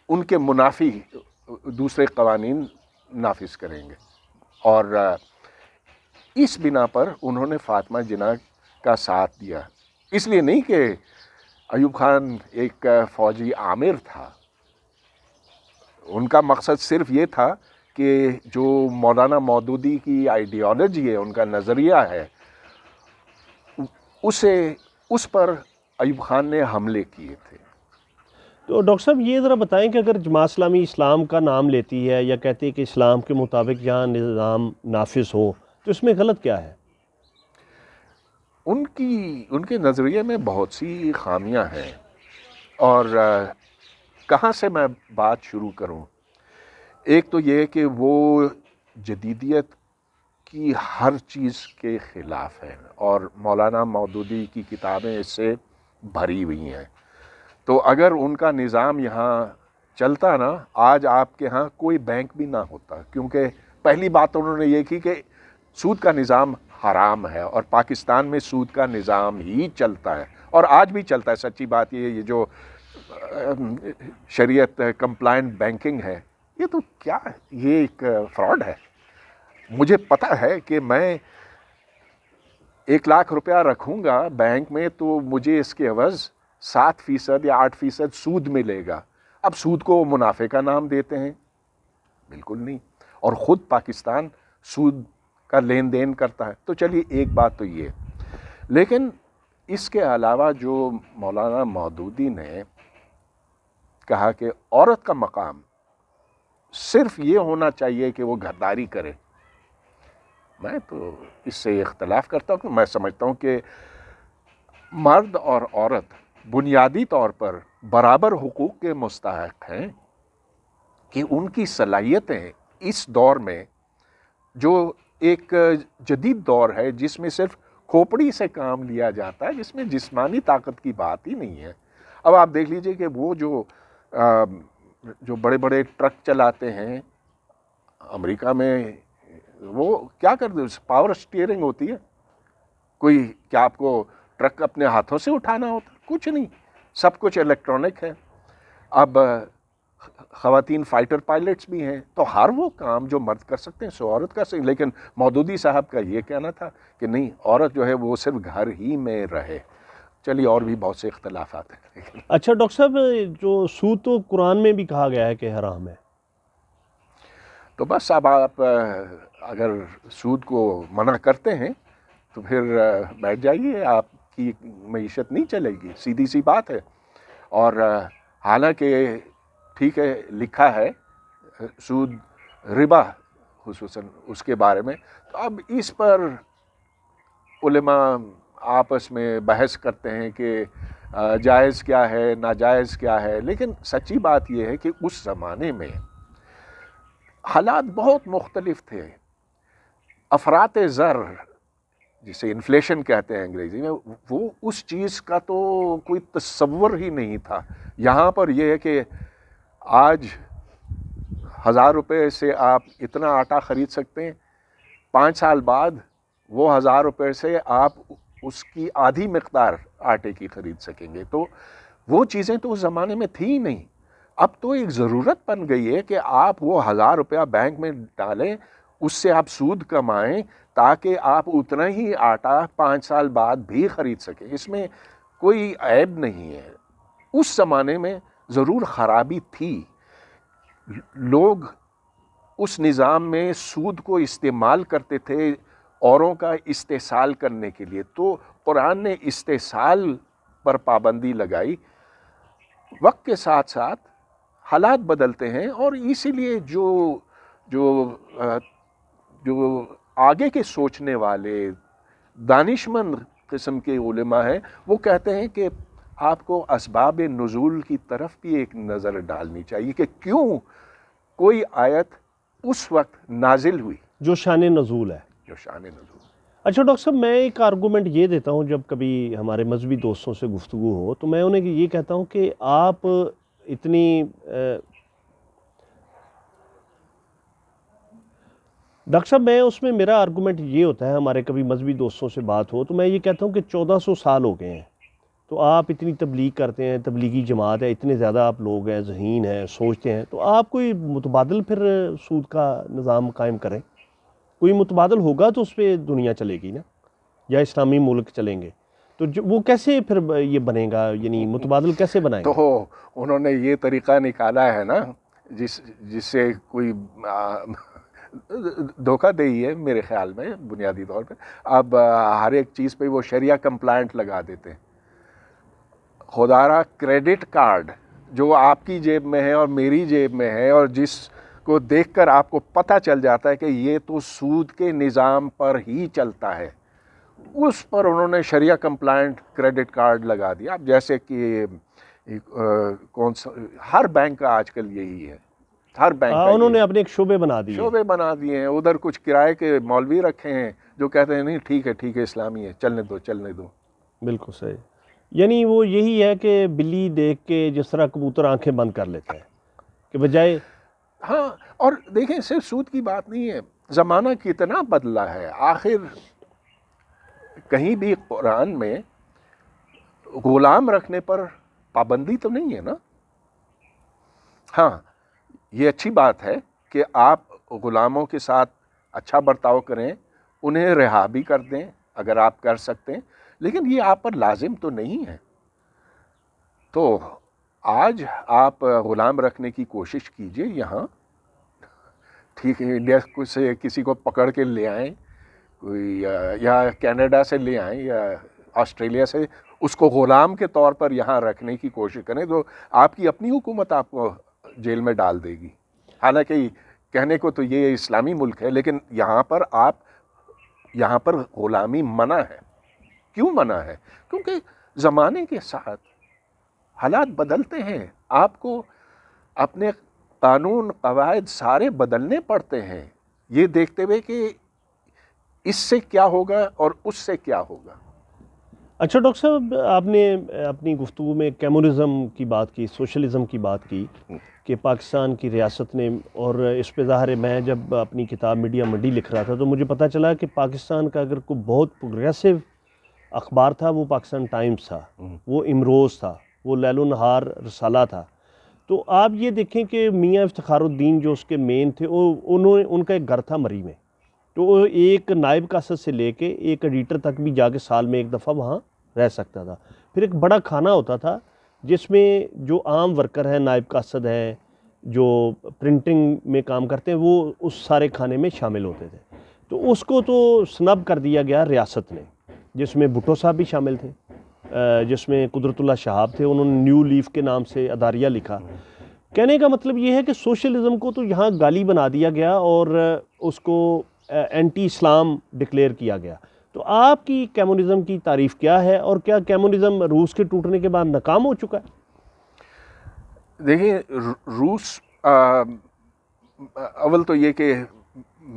ان کے منافی دوسرے قوانین نافذ کریں گے، اور اس بنا پر انہوں نے فاطمہ جناح کا ساتھ دیا۔ اس لیے نہیں کہ ایوب خان ایک فوجی آمر تھا، ان کا مقصد صرف یہ تھا کہ جو مولانا مودودی کی آئیڈیالوجی ہے، ان کا نظریہ ہے، اس پر ایوب خان نے حملے کیے تھے۔ تو ڈاکٹر صاحب یہ ذرا بتائیں کہ اگر جماعت اسلامی اسلام کا نام لیتی ہے یا کہتی ہے کہ اسلام کے مطابق جہاں نظام نافذ ہو، تو اس میں غلط کیا ہے؟ ان کے نظریے میں بہت سی خامیاں ہیں، اور کہاں سے میں بات شروع کروں؟ ایک تو یہ کہ وہ جدیدیت کی ہر چیز کے خلاف ہے، اور مولانا مودودی کی کتابیں اس سے بھری ہوئی ہیں۔ تو اگر ان کا نظام یہاں چلتا نا، آج آپ کے ہاں کوئی بینک بھی نہ ہوتا، کیونکہ پہلی بات انہوں نے یہ کی کہ سود کا نظام حرام ہے، اور پاکستان میں سود کا نظام ہی چلتا ہے، اور آج بھی چلتا ہے۔ سچی بات یہ جو شریعت کمپلائنٹ بینکنگ ہے، یہ تو کیا ہے، یہ ایک فراڈ ہے۔ مجھے پتہ ہے کہ میں 1,00,000 روپیہ رکھوں گا بینک میں تو مجھے اس کے عوض 7% یا 8% سود ملے گا۔ اب سود کو منافع کا نام دیتے ہیں؟ بالکل نہیں، اور خود پاکستان سود کا لین دین کرتا ہے۔ تو چلیے ایک بات تو یہ، لیکن اس کے علاوہ جو مولانا مودودی نے کہا کہ عورت کا مقام صرف یہ ہونا چاہیے کہ وہ گھرداری کرے، میں تو اس سے اختلاف کرتا ہوں۔ میں سمجھتا ہوں کہ مرد اور عورت بنیادی طور پر برابر حقوق کے مستحق ہیں، کہ ان کی صلاحیتیں اس دور میں، جو ایک جدید دور ہے جس میں صرف کھوپڑی سے کام لیا جاتا ہے، جس میں جسمانی طاقت کی بات ہی نہیں ہے۔ اب آپ دیکھ لیجئے کہ وہ جو بڑے بڑے ٹرک چلاتے ہیں، امریکہ میں وہ کیا کر دے, پاور اسٹیئرنگ ہوتی ہے, کوئی کیا آپ کو ٹرک اپنے ہاتھوں سے اٹھانا ہوتا؟ کچھ نہیں, سب کچھ الیکٹرانک ہے. اب خواتین فائٹر پائلٹس بھی ہیں, تو ہر وہ کام جو مرد کر سکتے ہیں سو عورت کر سکتے ہیں. لیکن مودودی صاحب کا یہ کہنا تھا کہ نہیں, عورت جو ہے وہ صرف گھر ہی میں رہے. چلیے اور بھی بہت سے اختلافات ہیں. اچھا ڈاکٹر صاحب, جو سود تو قرآن میں بھی کہا گیا ہے کہ حرام ہے. تو بس اب آپ اگر سود کو منع کرتے ہیں تو پھر بیٹھ جائیے, آپ کی معیشت نہیں چلے گی, سیدھی سی بات ہے. اور حالانکہ ٹھیک ہے لکھا ہے سود ربا خصوصاً اس کے بارے میں, تو اب اس پر علماء آپس میں بحث کرتے ہیں کہ جائز کیا ہے ناجائز کیا ہے. لیکن سچی بات یہ ہے کہ اس زمانے میں حالات بہت مختلف تھے. افراط زر جسے انفلیشن کہتے ہیں انگریزی میں, وہ اس چیز کا تو کوئی تصور ہی نہیں تھا. یہاں پر یہ ہے کہ آج 1000 روپے سے آپ اتنا آٹا خرید سکتے ہیں, 5 سال بعد وہ 1000 روپے سے آپ اس کی آدھی مقدار آٹے کی خرید سکیں گے. تو وہ چیزیں تو اس زمانے میں تھی ہی نہیں. اب تو ایک ضرورت بن گئی ہے کہ آپ وہ 1000 روپیہ بینک میں ڈالیں, اس سے آپ سود کمائیں تاکہ آپ اتنا ہی آٹا 5 سال بعد بھی خرید سکیں. اس میں کوئی عیب نہیں ہے. اس زمانے میں ضرور خرابی تھی, لوگ اس نظام میں سود کو استعمال کرتے تھے اوروں کا استحصال کرنے کے لیے. تو قرآن نے استحصال پر پابندی لگائی. وقت کے ساتھ ساتھ حالات بدلتے ہیں, اور اسی لیے جو آگے کے سوچنے والے دانشمند قسم کے علماء ہیں, وہ کہتے ہیں کہ آپ کو اسباب نزول کی طرف بھی ایک نظر ڈالنی چاہیے کہ کیوں کوئی آیت اس وقت نازل ہوئی جو شان نزول ہے. جو شان نزول. اچھا ڈاکٹر صاحب, میں ایک آرگومنٹ یہ دیتا ہوں جب کبھی ہمارے مذہبی دوستوں سے گفتگو ہو, تو میں انہیں یہ کہتا ہوں کہ آپ اتنی ڈاکٹر صاحب, میں اس میں میرا آرگومنٹ یہ ہوتا ہے, ہمارے کبھی مذہبی دوستوں سے بات ہو تو میں یہ کہتا ہوں کہ 1400 سال ہو گئے ہیں, تو آپ اتنی تبلیغ کرتے ہیں, تبلیغی جماعت ہے, اتنے زیادہ آپ لوگ ہیں, ذہین ہیں, سوچتے ہیں, تو آپ کوئی متبادل پھر سود کا نظام قائم کریں. کوئی متبادل ہوگا تو اس پہ دنیا چلے گی نا, یا اسلامی ملک چلیں گے, تو وہ کیسے پھر یہ بنے گا, یعنی متبادل کیسے بنائیں گے؟ تو انہوں نے یہ طریقہ نکالا ہے نا جس سے کوئی دھوکہ دہی ہے میرے خیال میں بنیادی طور پہ. اب ہر ایک چیز پہ وہ شریعہ کمپلائنٹ لگا دیتے ہیں. خدارا کریڈٹ کارڈ جو آپ کی جیب میں ہے اور میری جیب میں ہے, اور جس کو دیکھ کر آپ کو پتہ چل جاتا ہے کہ یہ تو سود کے نظام پر ہی چلتا ہے, اس پر انہوں نے شریعہ کمپلائنٹ کریڈٹ کارڈ لگا دیا. اب جیسے کہ کون سا ہر بینک کا آج کل یہی ہے, ہر بینک کا انہوں نے اپنے ایک شعبے بنا دیے ہیں. ادھر کچھ کرائے کے مولوی رکھے ہیں جو کہتے ہیں نہیں ٹھیک ہے اسلامی ہے, چلنے دو. بالکل صحیح. یعنی وہ یہی ہے کہ بلی دیکھ کے جس طرح کبوتر آنکھیں بند کر لیتا ہے کہ بجائے. ہاں, اور دیکھیں صرف سود کی بات نہیں ہے, زمانہ کتنا بدلا ہے. آخر کہیں بھی قرآن میں غلام رکھنے پر پابندی تو نہیں ہے نا. ہاں, یہ اچھی بات ہے کہ آپ غلاموں کے ساتھ اچھا برتاؤ کریں, انہیں رہا بھی کر دیں اگر آپ کر سکتے ہیں, لیکن یہ آپ پر لازم تو نہیں ہے. تو آج آپ غلام رکھنے کی کوشش کیجئے یہاں, ٹھیک ہے, انڈیا سے کسی کو پکڑ کے لے آئیں, کوئی یا کینیڈا سے لے آئیں یا آسٹریلیا سے, اس کو غلام کے طور پر یہاں رکھنے کی کوشش کریں, تو آپ کی اپنی حکومت آپ کو جیل میں ڈال دے گی. حالانکہ کہنے کو تو یہ اسلامی ملک ہے, لیکن یہاں پر غلامی منع ہے. کیوں منع ہے؟ کیونکہ زمانے کے ساتھ حالات بدلتے ہیں. آپ کو اپنے قانون قواعد سارے بدلنے پڑتے ہیں, یہ دیکھتے ہوئے کہ اس سے کیا ہوگا اور اس سے کیا ہوگا. اچھا ڈاکٹر صاحب، آپ نے اپنی گفتگو میں کمیونزم کی بات کی، سوشلزم کی بات کی کہ پاکستان کی ریاست نے، اور اس پہ ظاہر ہے میں جب اپنی کتاب میڈیا منڈی لکھ رہا تھا تو مجھے پتہ چلا کہ پاکستان کا اگر کوئی بہت پروگریسو اخبار تھا وہ پاکستان ٹائمز تھا، وہ امروز تھا، وہ لیل و نہار رسالہ تھا۔ تو آپ یہ دیکھیں کہ میاں افتخار الدین جو اس کے مین تھے، ان کا ایک گھر تھا مری میں، تو وہ ایک نائب قاصد سے لے کے ایک ایڈیٹر تک بھی جا کے سال میں ایک دفعہ وہاں رہ سکتا تھا۔ پھر ایک بڑا کھانا ہوتا تھا جس میں جو عام ورکر ہیں، نائب قاصد ہیں، جو پرنٹنگ میں کام کرتے ہیں، وہ اس سارے کھانے میں شامل ہوتے تھے۔ تو اس کو تو سنب کر دیا گیا ریاست نے، جس میں بھٹو صاحب بھی شامل تھے، جس میں قدرت اللہ شہاب تھے، انہوں نے نیو لیف کے نام سے اداریہ لکھا۔ کہنے کا مطلب یہ ہے کہ سوشلزم کو تو یہاں گالی بنا دیا گیا اور اس کو اینٹی اسلام ڈکلیئر کیا گیا۔ تو آپ کی کمیونزم کی تعریف کیا ہے، اور کیا کمیونزم روس کے ٹوٹنے کے بعد ناکام ہو چکا ہے؟ دیکھیں، روس اول تو یہ کہ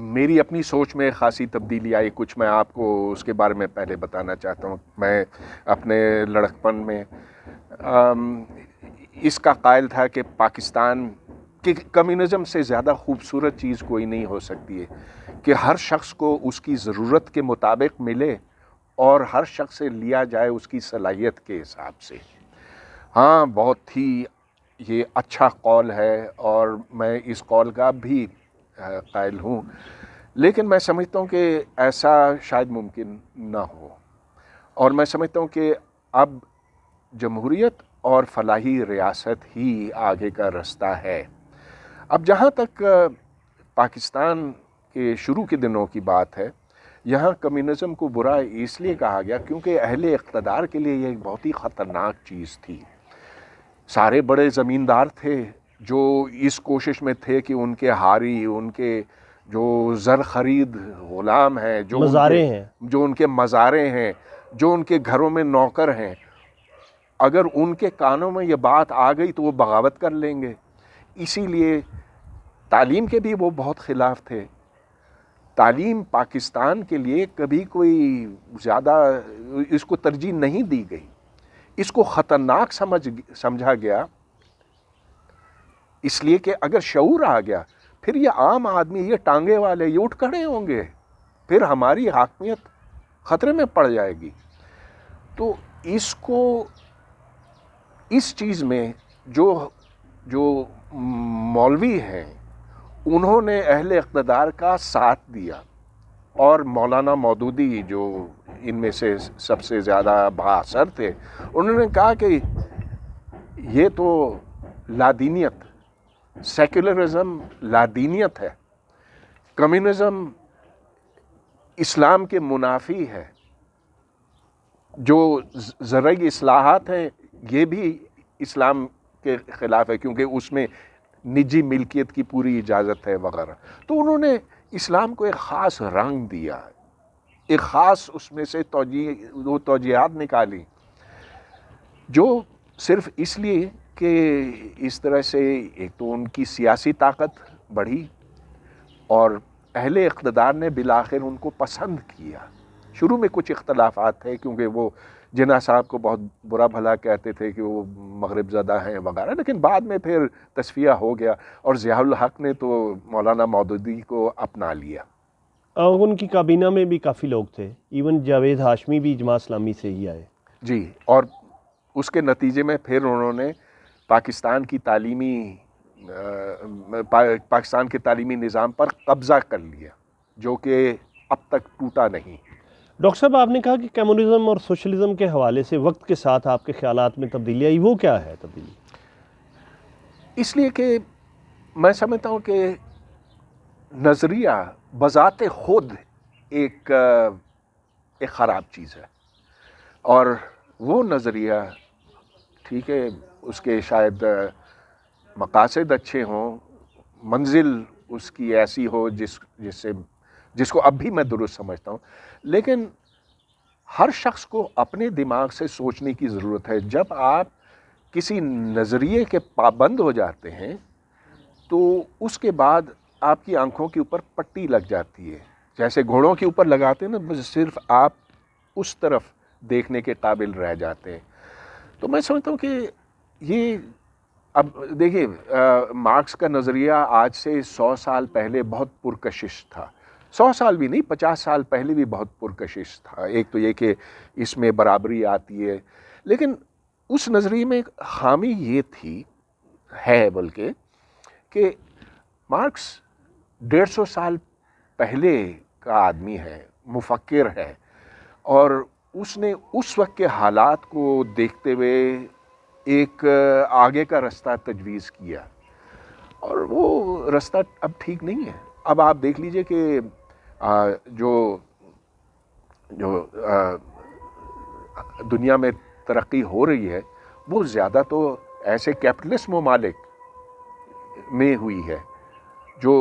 میری اپنی سوچ میں خاصی تبدیلی آئی، کچھ میں آپ کو اس کے بارے میں پہلے بتانا چاہتا ہوں۔ میں اپنے لڑکپن میں اس کا قائل تھا کہ پاکستان کی کمیونزم سے زیادہ خوبصورت چیز کوئی نہیں ہو سکتی ہے کہ ہر شخص کو اس کی ضرورت کے مطابق ملے اور ہر شخص سے لیا جائے اس کی صلاحیت کے حساب سے۔ ہاں، بہت ہی یہ اچھا قول ہے اور میں اس قول کا بھی قائل ہوں، لیکن میں سمجھتا ہوں کہ ایسا شاید ممکن نہ ہو، اور میں سمجھتا ہوں کہ اب جمہوریت اور فلاحی ریاست ہی آگے کا رستہ ہے۔ اب جہاں تک پاکستان کے شروع کے دنوں کی بات ہے، یہاں کمیونزم کو برا اس لیے کہا گیا کیونکہ اہل اقتدار کے لیے یہ ایک بہت ہی خطرناک چیز تھی۔ سارے بڑے زمیندار تھے جو اس کوشش میں تھے کہ ان کے ہاری، ان کے جو زر خرید غلام ہیں، جو ان کے مزارے ہیں، جو ان کے گھروں میں نوکر ہیں، اگر ان کے کانوں میں یہ بات آ گئی تو وہ بغاوت کر لیں گے۔ اسی لیے تعلیم کے بھی وہ بہت خلاف تھے۔ تعلیم پاکستان کے لیے کبھی کوئی زیادہ اس کو ترجیح نہیں دی گئی، اس کو خطرناک سمجھا گیا، اس لیے کہ اگر شعور آ گیا پھر یہ عام آدمی، یہ ٹانگے والے، یہ اٹھ کھڑے ہوں گے، پھر ہماری حاکمیت خطرے میں پڑ جائے گی۔ تو اس کو، اس چیز میں جو مولوی ہیں انہوں نے اہل اقتدار کا ساتھ دیا، اور مولانا مودودی جو ان میں سے سب سے زیادہ بااثر تھے، انہوں نے کہا کہ یہ تو لادینیت، سیکولرزم لادینیت ہے، کمیونزم اسلام کے منافی ہے، جو زرعی اصلاحات ہیں یہ بھی اسلام کے خلاف ہے کیونکہ اس میں نجی ملکیت کی پوری اجازت ہے وغیرہ۔ تو انہوں نے اسلام کو ایک خاص رنگ دیا، ایک خاص اس میں سے توجیہات نکالی، جو صرف اس لیے کہ اس طرح سے ایک تو ان کی سیاسی طاقت بڑھی اور اہل اقتدار نے بالآخر ان کو پسند کیا۔ شروع میں کچھ اختلافات تھے کیونکہ وہ جناح صاحب کو بہت برا بھلا کہتے تھے کہ وہ مغرب زدہ ہیں وغیرہ، لیکن بعد میں پھر تصفیہ ہو گیا اور ضیاء الحق نے تو مولانا مودودی کو اپنا لیا۔ اور ان کی کابینہ میں بھی کافی لوگ تھے، ایون جاوید ہاشمی بھی جماعت اسلامی سے ہی آئے۔ جی، اور اس کے نتیجے میں پھر انہوں نے پاکستان کے تعلیمی نظام پر قبضہ کر لیا، جو کہ اب تک ٹوٹا نہیں۔ ڈاکٹر صاحب، آپ نے کہا کہ کمیونزم اور سوشلزم کے حوالے سے وقت کے ساتھ آپ کے خیالات میں تبدیلی آئی، وہ کیا ہے تبدیلی؟ اس لیے کہ میں سمجھتا ہوں کہ نظریہ بذات خود ایک خراب چیز ہے، اور وہ نظریہ ٹھیک ہے، اس کے شاید مقاصد اچھے ہوں، منزل اس کی ایسی ہو جس کو اب بھی میں درست سمجھتا ہوں، لیکن ہر شخص کو اپنے دماغ سے سوچنے کی ضرورت ہے۔ جب آپ کسی نظریے کے پابند ہو جاتے ہیں تو اس کے بعد آپ کی آنکھوں کے اوپر پٹی لگ جاتی ہے، جیسے گھوڑوں کے اوپر لگاتے ہیں نا، صرف آپ اس طرف دیکھنے کے قابل رہ جاتے ہیں. تو میں سمجھتا ہوں کہ یہ اب دیکھیے مارکس کا نظریہ آج سے 100 سال پہلے بہت پرکشش تھا. 100 سال بھی نہیں، 50 سال پہلے بھی بہت پرکشش تھا. ایک تو یہ کہ اس میں برابری آتی ہے، لیکن اس نظریے میں ایک خامی یہ تھی ہے بلکہ کہ مارکس 150 سال پہلے کا آدمی ہے، مفکر ہے، اور اس نے اس وقت کے حالات کو دیکھتے ہوئے ایک آگے کا رستہ تجویز کیا، اور وہ رستہ اب ٹھیک نہیں ہے. اب آپ دیکھ لیجئے کہ جو دنیا میں ترقی ہو رہی ہے وہ زیادہ تو ایسے کیپٹلسٹ ممالک میں ہوئی ہے جو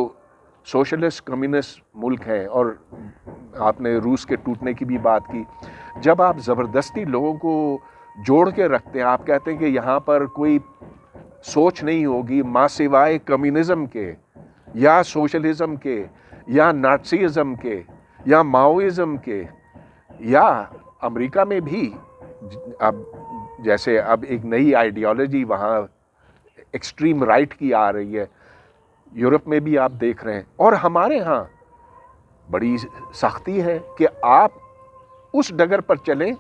سوشلسٹ کمیونسٹ ملک ہیں. اور آپ نے روس کے ٹوٹنے کی بھی بات کی. جب آپ زبردستی لوگوں کو جوڑ کے رکھتے ہیں، آپ کہتے ہیں کہ یہاں پر کوئی سوچ نہیں ہوگی ماں سوائے کمیونزم کے یا سوشلزم کے یا نازیزم کے یا ماؤزم کے، یا امریکہ میں بھی اب جیسے اب ایک نئی آئیڈیالوجی وہاں ایکسٹریم رائٹ کی آ رہی ہے، یورپ میں بھی آپ دیکھ رہے ہیں. اور ہمارے ہاں بڑی سختی ہے کہ آپ اس ڈگر پر چلیں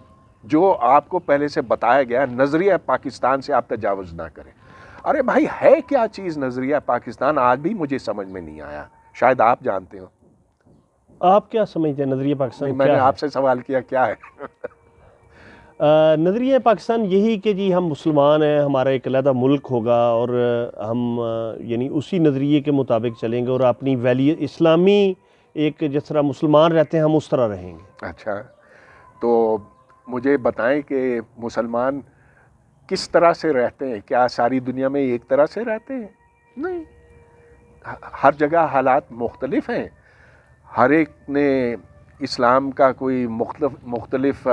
جو آپ کو پہلے سے بتایا گیا. نظریہ پاکستان سے آپ تجاوز نہ کریں. ارے بھائی ہے کیا چیز نظریہ پاکستان؟ آج بھی مجھے سمجھ میں نہیں آیا، شاید آپ جانتے ہو. آپ کیا سمجھتے ہیں نظریہ پاکستان؟ میں نے آپ سے سوال کیا کیا ہے. نظریہ پاکستان یہی کہ جی ہم مسلمان ہیں، ہمارا ایک علیحدہ ملک ہوگا، اور ہم یعنی اسی نظریے کے مطابق چلیں گے، اور اپنی ویلیو اسلامی ایک جس طرح مسلمان رہتے ہیں ہم اس طرح رہیں گے. اچھا، تو مجھے بتائیں کہ مسلمان کس طرح سے رہتے ہیں؟ کیا ساری دنیا میں ایک طرح سے رہتے ہیں؟ نہیں، ہر جگہ حالات مختلف ہیں. ہر ایک نے اسلام کا کوئی مختلف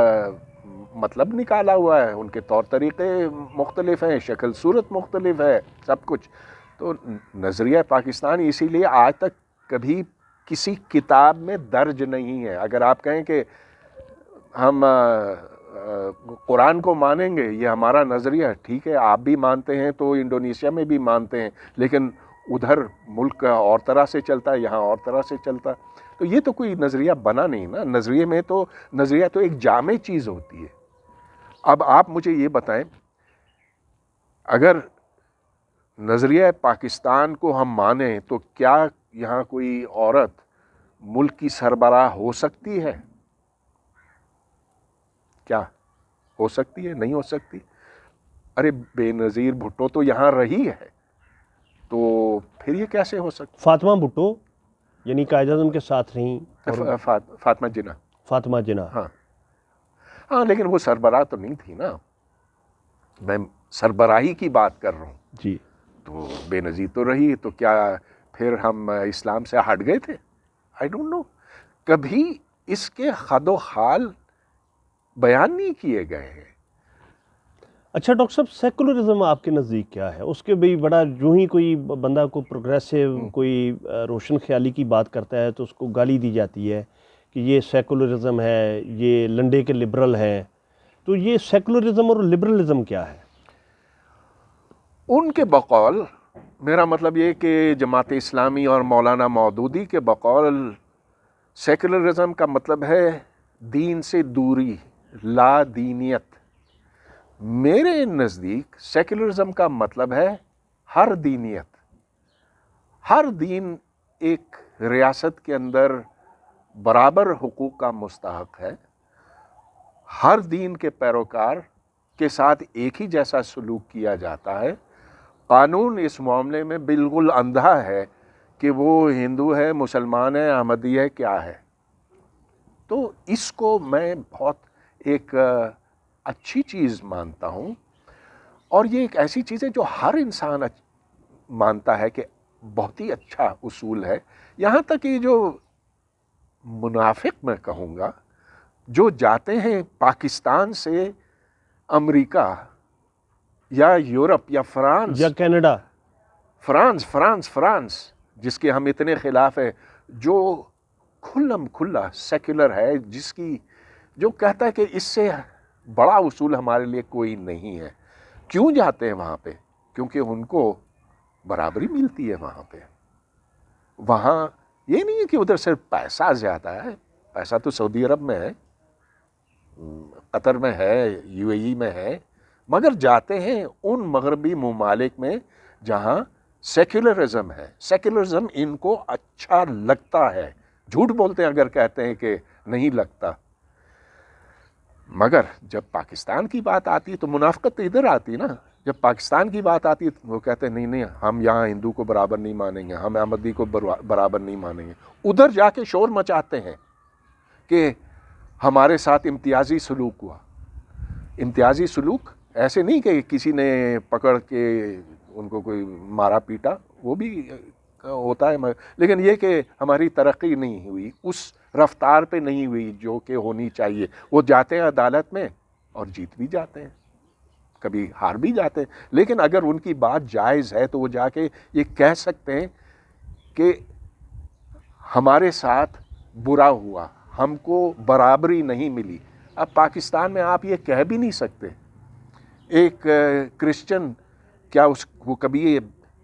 مطلب نکالا ہوا ہے، ان کے طور طریقے مختلف ہیں، شکل صورت مختلف ہے، سب کچھ. تو نظریہ پاکستان اسی لیے آج تک کبھی کسی کتاب میں درج نہیں ہے. اگر آپ کہیں کہ ہم قرآن کو مانیں گے، یہ ہمارا نظریہ، ٹھیک ہے، آپ بھی مانتے ہیں تو انڈونیشیا میں بھی مانتے ہیں، لیکن ادھر ملک اور طرح سے چلتا ہے، یہاں اور طرح سے چلتا ہے. تو یہ تو کوئی نظریہ بنا نہیں نا. نظریہ تو ایک جامع چیز ہوتی ہے. اب آپ مجھے یہ بتائیں، اگر نظریہ پاکستان کو ہم مانیں تو کیا یہاں کوئی عورت ملک کی سربراہ ہو سکتی ہے؟ کیا ہو سکتی ہے؟ نہیں ہو سکتی. ارے بے نظیر بھٹو تو یہاں رہی ہے، تو پھر یہ کیسے ہو سکتا؟ فاطمہ بھٹو یعنی قائد اعظم کے ساتھ رہیں، فاطمہ جناح. فاطمہ جناح. ہاں لیکن وہ سربراہ تو نہیں تھی نا. میں سربراہی کی بات کر رہا ہوں. جی. تو بے نظیر تو رہی. تو کیا پھر ہم اسلام سے ہٹ گئے تھے؟ I don't know. کبھی اس کے خد و خال بیان نہیں کیے گئے ہیں. اچھا ڈاکٹر صاحب، سیکولرزم آپ کے نزدیک کیا ہے؟ اس کے بھی بڑا جو ہی کوئی بندہ کو پروگریسو، کوئی روشن خیالی کی بات کرتا ہے تو اس کو گالی دی جاتی ہے کہ یہ سیکولرزم ہے، یہ لنڈے کے لبرل ہیں. تو یہ سیکولرزم اور لبرلزم کیا ہے؟ ان کے بقول، میرا مطلب یہ کہ جماعت اسلامی اور مولانا مودودی کے بقول سیکولرزم کا مطلب ہے دین سے دوری، لا دینیت. میرے نزدیک سیکولرزم کا مطلب ہے ہر دینیت. ہر دین ایک ریاست کے اندر برابر حقوق کا مستحق ہے. ہر دین کے پیروکار کے ساتھ ایک ہی جیسا سلوک کیا جاتا ہے. قانون اس معاملے میں بالکل اندھا ہے کہ وہ ہندو ہے، مسلمان ہے، احمدی ہے، کیا ہے. تو اس کو میں بہت ایک اچھی چیز مانتا ہوں، اور یہ ایک ایسی چیز ہے جو ہر انسان مانتا ہے کہ بہت ہی اچھا اصول ہے. یہاں تک کہ جو منافق میں کہوں گا، جو جاتے ہیں پاکستان سے امریکہ یا یورپ یا فرانس یا کینیڈا، فرانس جس کے ہم اتنے خلاف ہیں، جو کھلا سیکولر ہے، جو کہتا ہے کہ اس سے بڑا اصول ہمارے لیے کوئی نہیں ہے. کیوں جاتے ہیں وہاں پہ؟ کیونکہ ان کو برابری ملتی ہے وہاں پہ. وہاں یہ نہیں ہے کہ ادھر صرف پیسہ زیادہ ہے. پیسہ تو سعودی عرب میں ہے, قطر میں ہے, یو اے ای میں ہے, مگر جاتے ہیں ان مغربی ممالک میں جہاں سیکولرزم ہے. سیکولرزم ان کو اچھا لگتا ہے. جھوٹ بولتے ہیں اگر کہتے ہیں کہ نہیں لگتا. مگر جب پاکستان کی بات آتی ہے تو منافقت تو ادھر آتی ہے نا. جب پاکستان کی بات آتی ہے تو وہ کہتے ہیں نہیں نہیں, ہم یہاں ہندو کو برابر نہیں مانیں گے, ہم احمدی کو برابر نہیں مانیں گے. ادھر جا کے شور مچاتے ہیں کہ ہمارے ساتھ امتیازی سلوک ہوا. امتیازی سلوک ایسے نہیں کہ کسی نے پکڑ کے ان کو کوئی مارا پیٹا, وہ بھی ہوتا ہے, لیکن یہ کہ ہماری ترقی نہیں ہوئی, اس رفتار پہ نہیں ہوئی جو کہ ہونی چاہیے. وہ جاتے ہیں عدالت میں اور جیت بھی جاتے ہیں, کبھی ہار بھی جاتے ہیں, لیکن اگر ان کی بات جائز ہے تو وہ جا کے یہ کہہ سکتے ہیں کہ ہمارے ساتھ برا ہوا, ہم کو برابری نہیں ملی. اب پاکستان میں آپ یہ کہہ بھی نہیں سکتے. ایک کرسچن کیا وہ کبھی یہ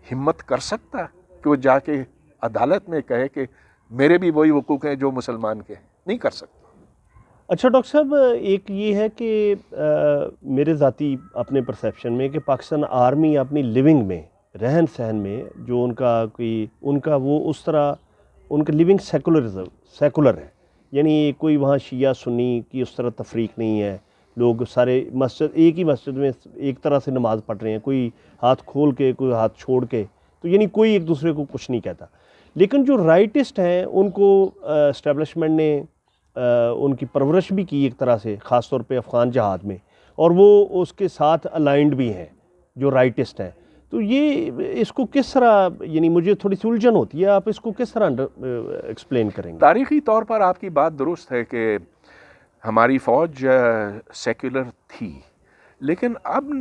ہمت کر سکتا کہ وہ جا کے عدالت میں کہے کہ میرے بھی وہی حقوق ہیں جو مسلمان کے ہیں؟ نہیں کر سکتا. اچھا ڈاکٹر صاحب, ایک یہ ہے کہ میرے ذاتی اپنے پرسیپشن میں کہ پاکستان آرمی اپنی لیونگ میں, رہن سہن میں, جو ان کا وہ اس طرح ان کا لیونگ سیکولر ہے. یعنی کوئی وہاں شیعہ سنی کی اس طرح تفریق نہیں ہے. لوگ سارے ایک ہی مسجد میں ایک طرح سے نماز پڑھ رہے ہیں, کوئی ہاتھ کھول کے کوئی ہاتھ چھوڑ کے, تو یعنی کوئی ایک دوسرے کو کچھ نہیں کہتا. لیکن جو رائٹسٹ ہیں ان کو اسٹیبلشمنٹ نے ان کی پرورش بھی کی ایک طرح سے, خاص طور پہ افغان جہاد میں, اور وہ اس کے ساتھ الائنڈ بھی ہیں جو رائٹسٹ ہیں. تو یہ اس کو کس طرح, یعنی مجھے تھوڑی سی الجھن ہوتی ہے, آپ اس کو کس طرح ایکسپلین کریں گے؟ تاریخی طور پر آپ کی بات درست ہے کہ ہماری فوج سیکولر تھی, لیکن اب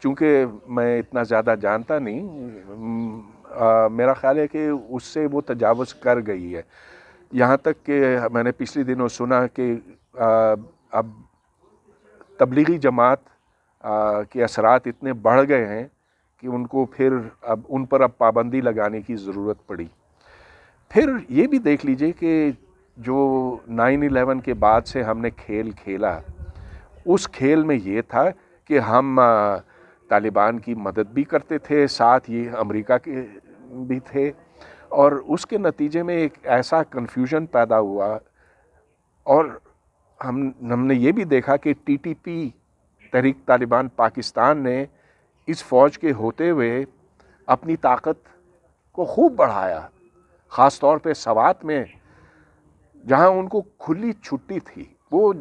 چونکہ میں اتنا زیادہ جانتا نہیں, میرا خیال ہے کہ اس سے وہ تجاوز کر گئی ہے. یہاں تک کہ میں نے پچھلے دنوں سنا کہ اب تبلیغی جماعت کے اثرات اتنے بڑھ گئے ہیں کہ ان کو پھر ان پر پابندی لگانے کی ضرورت پڑی. پھر یہ بھی دیکھ لیجئے کہ جو 9/11 کے بعد سے ہم نے کھیل کھیلا, اس کھیل میں یہ تھا کہ ہم طالبان کی مدد بھی کرتے تھے, ساتھ یہ امریکہ کے بھی تھے, اور اس کے نتیجے میں ایک ایسا کنفیوژن پیدا ہوا. اور ہم نے یہ بھی دیکھا کہ TTP تحریک طالبان پاکستان نے اس فوج کے ہوتے ہوئے اپنی طاقت کو خوب بڑھایا, خاص طور پہ سوات میں جہاں ان کو کھلی چھٹی تھی. وہ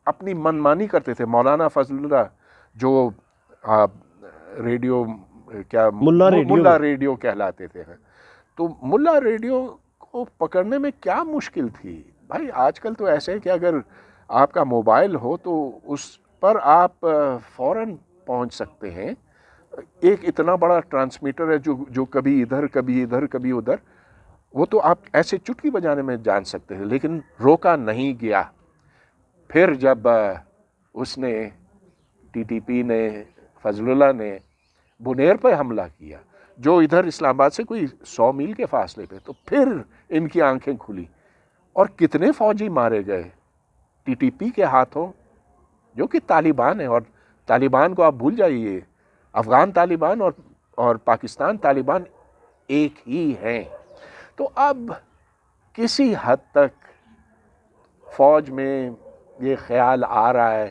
اپنی منمانی کرتے تھے. مولانا فضل اللہ جو ریڈیو کیا ملا ریڈیو کہلاتے تھے, تو ملا ریڈیو کو پکڑنے میں کیا مشکل تھی بھائی. آج کل تو ایسے ہے کہ اگر آپ کا موبائل ہو تو اس پر آپ فوراً پہنچ سکتے ہیں. ایک اتنا بڑا ٹرانسمیٹر ہے جو کبھی ادھر کبھی ادھر کبھی ادھر, وہ تو آپ ایسے چٹکی بجانے میں جان سکتے ہیں, لیکن روکا نہیں گیا. پھر جب اس نے TTP نے, فضل اللہ نے بنیر پہ حملہ کیا جو ادھر اسلام آباد سے کوئی 100 میل کے فاصلے پہ, تو پھر ان کی آنکھیں کھلی. اور کتنے فوجی مارے گئے TTP کے ہاتھوں, جو کہ طالبان ہیں. اور طالبان کو آپ بھول جائیے, افغان طالبان اور پاکستان طالبان ایک ہی ہیں. تو اب کسی حد تک فوج میں یہ خیال آ رہا ہے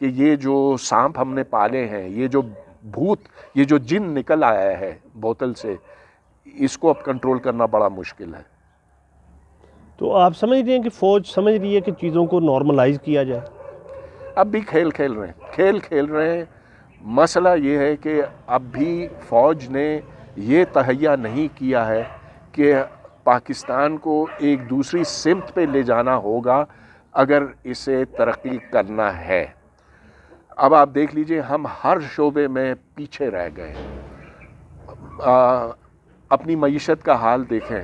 کہ یہ جو سانپ ہم نے پالے ہیں, یہ جو بھوت, یہ جو جن نکل آیا ہے بوتل سے, اس کو اب کنٹرول کرنا بڑا مشکل ہے. تو آپ سمجھ رہے ہیں کہ فوج سمجھ رہی ہے کہ چیزوں کو نارملائز کیا جائے؟ اب بھی کھیل کھیل رہے ہیں. مسئلہ یہ ہے کہ اب بھی فوج نے یہ تہیا نہیں کیا ہے کہ پاکستان کو ایک دوسری سمت پہ لے جانا ہوگا اگر اسے ترقی کرنا ہے. اب آپ دیکھ لیجئے, ہم ہر شعبے میں پیچھے رہ گئے. اپنی معیشت کا حال دیکھیں,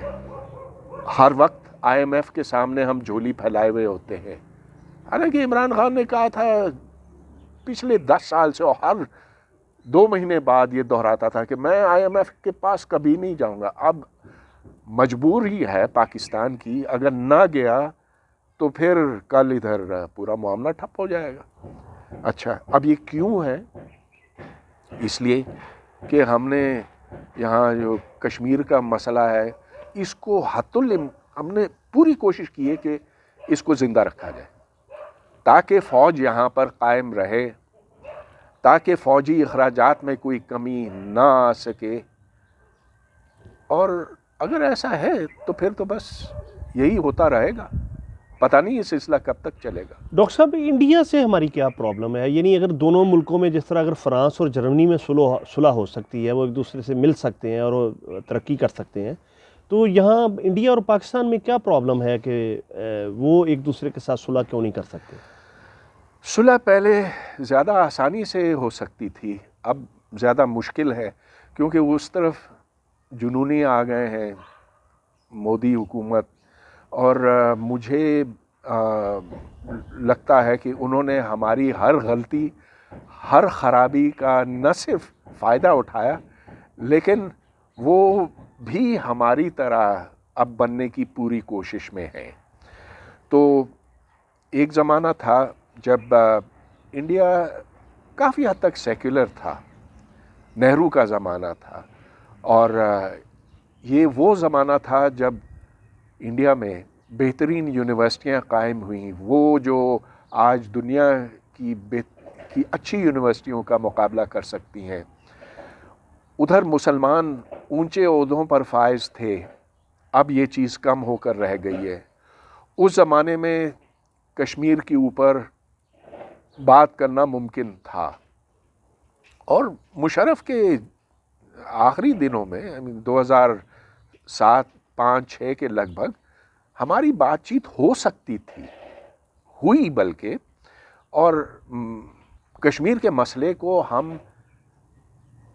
ہر وقت IMF کے سامنے ہم جھولی پھیلائے ہوئے ہوتے ہیں. حالانکہ عمران خان نے کہا تھا پچھلے 10 سال سے ہر 2 مہینے بعد یہ دہراتا تھا کہ میں IMF کے پاس کبھی نہیں جاؤں گا. اب مجبور ہی ہے پاکستان کی، اگر نہ گیا تو پھر کل ادھر پورا معاملہ ٹھپ ہو جائے گا. اچھا، اب یہ کیوں ہے؟ اس لیے کہ ہم نے یہاں جو کشمیر کا مسئلہ ہے اس کو ہم نے پوری کوشش کی ہے کہ اس کو زندہ رکھا جائے تاکہ فوج یہاں پر قائم رہے، تاکہ فوجی اخراجات میں کوئی کمی نہ آ سکے. اور اگر ایسا ہے تو پھر تو بس یہی ہوتا رہے گا. پتہ نہیں یہ سلسلہ کب تک چلے گا. ڈاکٹر صاحب، انڈیا سے ہماری کیا پرابلم ہے؟ یعنی اگر دونوں ملکوں میں جس طرح اگر فرانس اور جرمنی میں صلح ہو سکتی ہے، وہ ایک دوسرے سے مل سکتے ہیں اور ترقی کر سکتے ہیں، تو یہاں انڈیا اور پاکستان میں کیا پرابلم ہے کہ وہ ایک دوسرے کے ساتھ صلح کیوں نہیں کر سکتے؟ صلح پہلے زیادہ آسانی سے ہو سکتی تھی، اب زیادہ مشکل ہے کیونکہ اس طرف جنونی آ گئے ہیں مودی حکومت. اور مجھے لگتا ہے کہ انہوں نے ہماری ہر غلطی، ہر خرابی کا نہ صرف فائدہ اٹھایا، لیکن وہ بھی ہماری طرح اب بننے کی پوری کوشش میں ہیں. تو ایک زمانہ تھا جب انڈیا کافی حد تک سیکولر تھا، نہرو کا زمانہ تھا، اور یہ وہ زمانہ تھا جب انڈیا میں بہترین یونیورسٹیاں قائم ہوئیں، وہ جو آج دنیا کی اچھی یونیورسٹیوں کا مقابلہ کر سکتی ہیں. ادھر مسلمان اونچے عہدوں پر فائز تھے، اب یہ چیز کم ہو کر رہ گئی ہے. اس زمانے میں کشمیر کے اوپر بات کرنا ممکن تھا، اور مشرف کے آخری دنوں میں 2007 5 6 کے لگ بھگ ہماری بات چیت ہو سکتی تھی، ہوئی بلکہ، اور کشمیر کے مسئلے کو ہم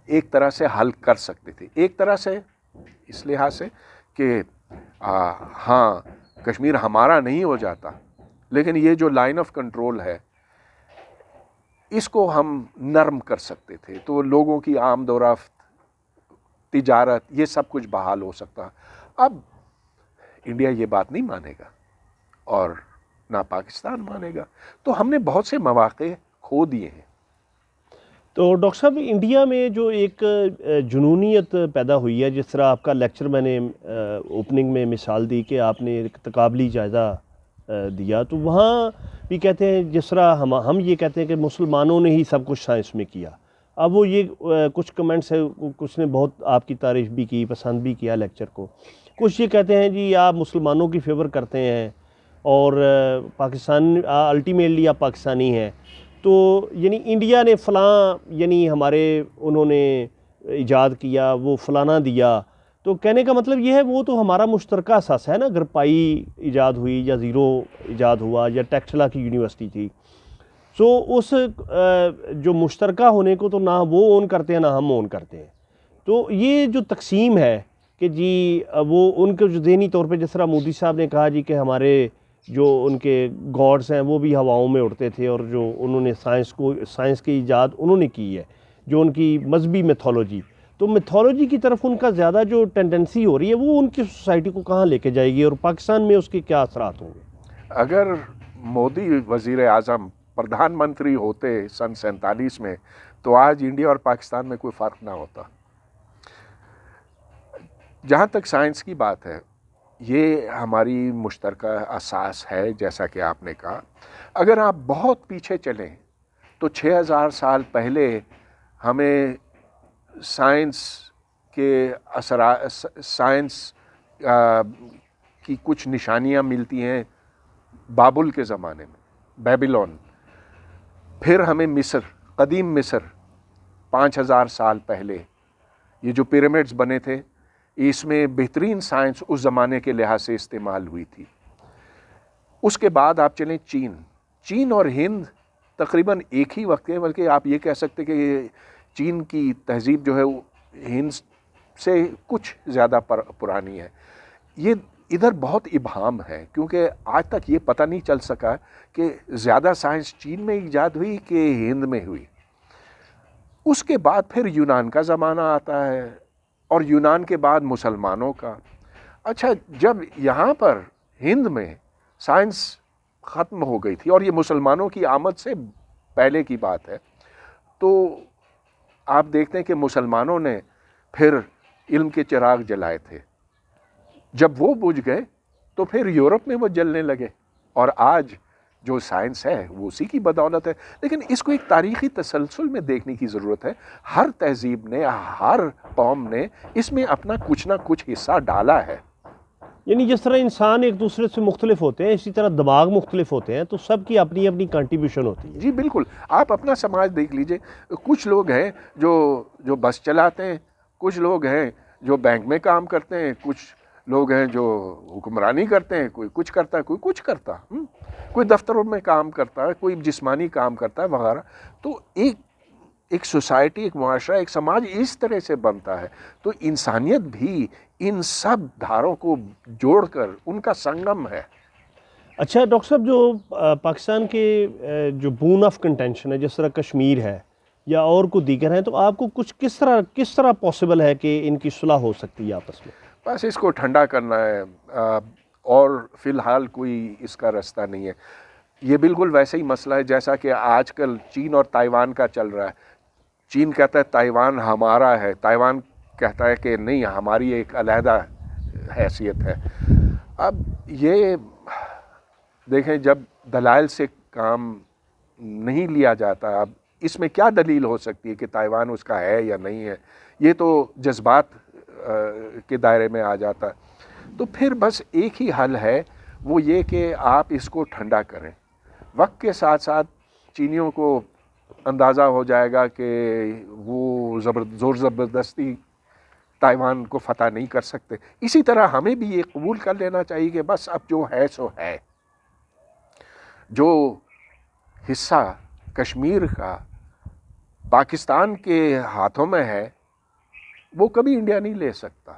ایک طرح سے حل کر سکتے تھے. ایک طرح سے اس لحاظ سے کہ ہاں کشمیر ہمارا نہیں ہو جاتا، لیکن یہ جو لائن آف کنٹرول ہے اس کو ہم نرم کر سکتے تھے، تو لوگوں کی آمد و رفت، تجارت، یہ سب کچھ بحال ہو سکتا. اب انڈیا یہ بات نہیں مانے گا اور نہ پاکستان مانے گا، تو ہم نے بہت سے مواقع کھو دیے ہیں. تو ڈاکٹر صاحب، انڈیا میں جو ایک جنونیت پیدا ہوئی ہے، جس طرح آپ کا لیکچر میں نے اوپننگ میں مثال دی کہ آپ نے ایک تقابلی جائزہ دیا، تو وہاں بھی کہتے ہیں جس طرح ہم یہ کہتے ہیں کہ مسلمانوں نے ہی سب کچھ سائنس میں کیا. اب وہ یہ کچھ کمنٹس ہیں، کچھ نے بہت آپ کی تعریف بھی کی، پسند بھی کیا لیکچر کو. کچھ یہ کہتے ہیں جی آپ مسلمانوں کی فیور کرتے ہیں اور پاکستان الٹیمیٹلی آپ پاکستانی ہیں، تو یعنی انڈیا نے فلاں یعنی ہمارے انہوں نے ایجاد کیا، وہ فلانا دیا. تو کہنے کا مطلب یہ ہے وہ تو ہمارا مشترکہ اثاثہ ہے نا. اگر پائی ایجاد ہوئی یا زیرو ایجاد ہوا یا ٹیکسلا کی یونیورسٹی تھی، سو اس جو مشترکہ ہونے کو تو نہ وہ اون کرتے ہیں نہ ہم اون کرتے ہیں. تو یہ جو تقسیم ہے کہ جی وہ ان کے جو ذہنی طور پہ، جس طرح مودی صاحب نے کہا جی کہ ہمارے جو ان کے گاڈس ہیں وہ بھی ہواؤں میں اڑتے تھے، اور جو انہوں نے سائنس کی ایجاد انہوں نے کی ہے، جو ان کی مذہبی میتھولوجی، تو میتھولوجی کی طرف ان کا زیادہ جو ٹینڈنسی ہو رہی ہے وہ ان کی سوسائٹی کو کہاں لے کے جائے گی، اور پاکستان میں اس کے کیا اثرات ہوں گے؟ اگر مودی وزیر اعظم پردھان منتری ہوتے سن 47 میں تو آج انڈیا اور پاکستان میں کوئی فرق نہ ہوتا. جہاں تک سائنس کی بات ہے، یہ ہماری مشترکہ اساس ہے جیسا کہ آپ نے کہا. اگر آپ بہت پیچھے چلیں تو 6000 سال پہلے ہمیں سائنس کے سائنس کی کچھ نشانیاں ملتی ہیں بابل کے زمانے میں، بیبیلون. پھر ہمیں مصر، قدیم مصر 5000 سال پہلے یہ جو پیرامڈز بنے تھے، اس میں بہترین سائنس اس زمانے کے لحاظ سے استعمال ہوئی تھی. اس کے بعد آپ چلیں چین اور ہند تقریباً ایک ہی وقت ہے، بلکہ آپ یہ کہہ سکتے کہ چین کی تہذیب جو ہے ہند سے کچھ زیادہ پرانی ہے. یہ ادھر بہت ابہام ہے، کیونکہ آج تک یہ پتہ نہیں چل سکا کہ زیادہ سائنس چین میں ایجاد ہوئی کہ ہند میں ہوئی۔ اس کے بعد پھر یونان کا زمانہ آتا ہے، اور یونان کے بعد مسلمانوں کا۔ اچھا، جب یہاں پر ہند میں سائنس ختم ہو گئی تھی، اور یہ مسلمانوں کی آمد سے پہلے کی بات ہے، تو آپ دیکھتے ہیں کہ مسلمانوں نے پھر علم کے چراغ جلائے تھے۔ جب وہ بجھ گئے تو پھر یورپ میں وہ جلنے لگے، اور آج جو سائنس ہے وہ اسی کی بدولت ہے۔ لیکن اس کو ایک تاریخی تسلسل میں دیکھنے کی ضرورت ہے۔ ہر تہذیب نے، ہر قوم نے اس میں اپنا کچھ نہ کچھ حصہ ڈالا ہے۔ یعنی جس طرح انسان ایک دوسرے سے مختلف ہوتے ہیں، اسی طرح دماغ مختلف ہوتے ہیں، تو سب کی اپنی اپنی کنٹریبیوشن ہوتی ہے۔ جی بالکل، آپ اپنا سماج دیکھ لیجئے، کچھ لوگ ہیں جو بس چلاتے ہیں، کچھ لوگ ہیں جو بینک میں کام کرتے ہیں، کچھ لوگ ہیں جو حکمرانی کرتے ہیں، کوئی کچھ کرتا ہے، کوئی کچھ کرتا، کوئی دفتروں میں کام کرتا ہے، کوئی جسمانی کام کرتا ہے وغیرہ۔ تو ایک سوسائٹی، ایک معاشرہ، ایک سماج اس طرح سے بنتا ہے۔ تو انسانیت بھی ان سب دھاروں کو جوڑ کر ان کا سنگم ہے۔ اچھا ڈاکٹر صاحب، جو پاکستان کے جو بون آف کنٹینشن ہے، جس طرح کشمیر ہے یا اور کو دیگر ہیں، تو آپ کو کچھ کس طرح پاسبل ہے کہ ان کی صلح ہو سکتی ہے آپس میں؟ بس اس کو ٹھنڈا کرنا ہے، اور فی الحال کوئی اس کا راستہ نہیں ہے۔ یہ بالکل ویسے ہی مسئلہ ہے جیسا کہ آج کل چین اور تائیوان کا چل رہا ہے۔ چین کہتا ہے تائیوان ہمارا ہے، تائیوان کہتا ہے کہ نہیں، ہماری ایک علیحدہ حیثیت ہے۔ اب یہ دیکھیں، جب دلائل سے کام نہیں لیا جاتا، اب اس میں کیا دلیل ہو سکتی ہے کہ تائیوان اس کا ہے یا نہیں ہے؟ یہ تو جذبات کے دائرے میں آ جاتا ہے۔ تو پھر بس ایک ہی حل ہے، وہ یہ کہ آپ اس کو ٹھنڈا کریں۔ وقت کے ساتھ ساتھ چینیوں کو اندازہ ہو جائے گا کہ وہ زور زبردستی تائیوان کو فتح نہیں کر سکتے۔ اسی طرح ہمیں بھی یہ قبول کر لینا چاہیے کہ بس اب جو ہے سو ہے۔ جو حصہ کشمیر کا پاکستان کے ہاتھوں میں ہے، وہ کبھی انڈیا نہیں لے سکتا،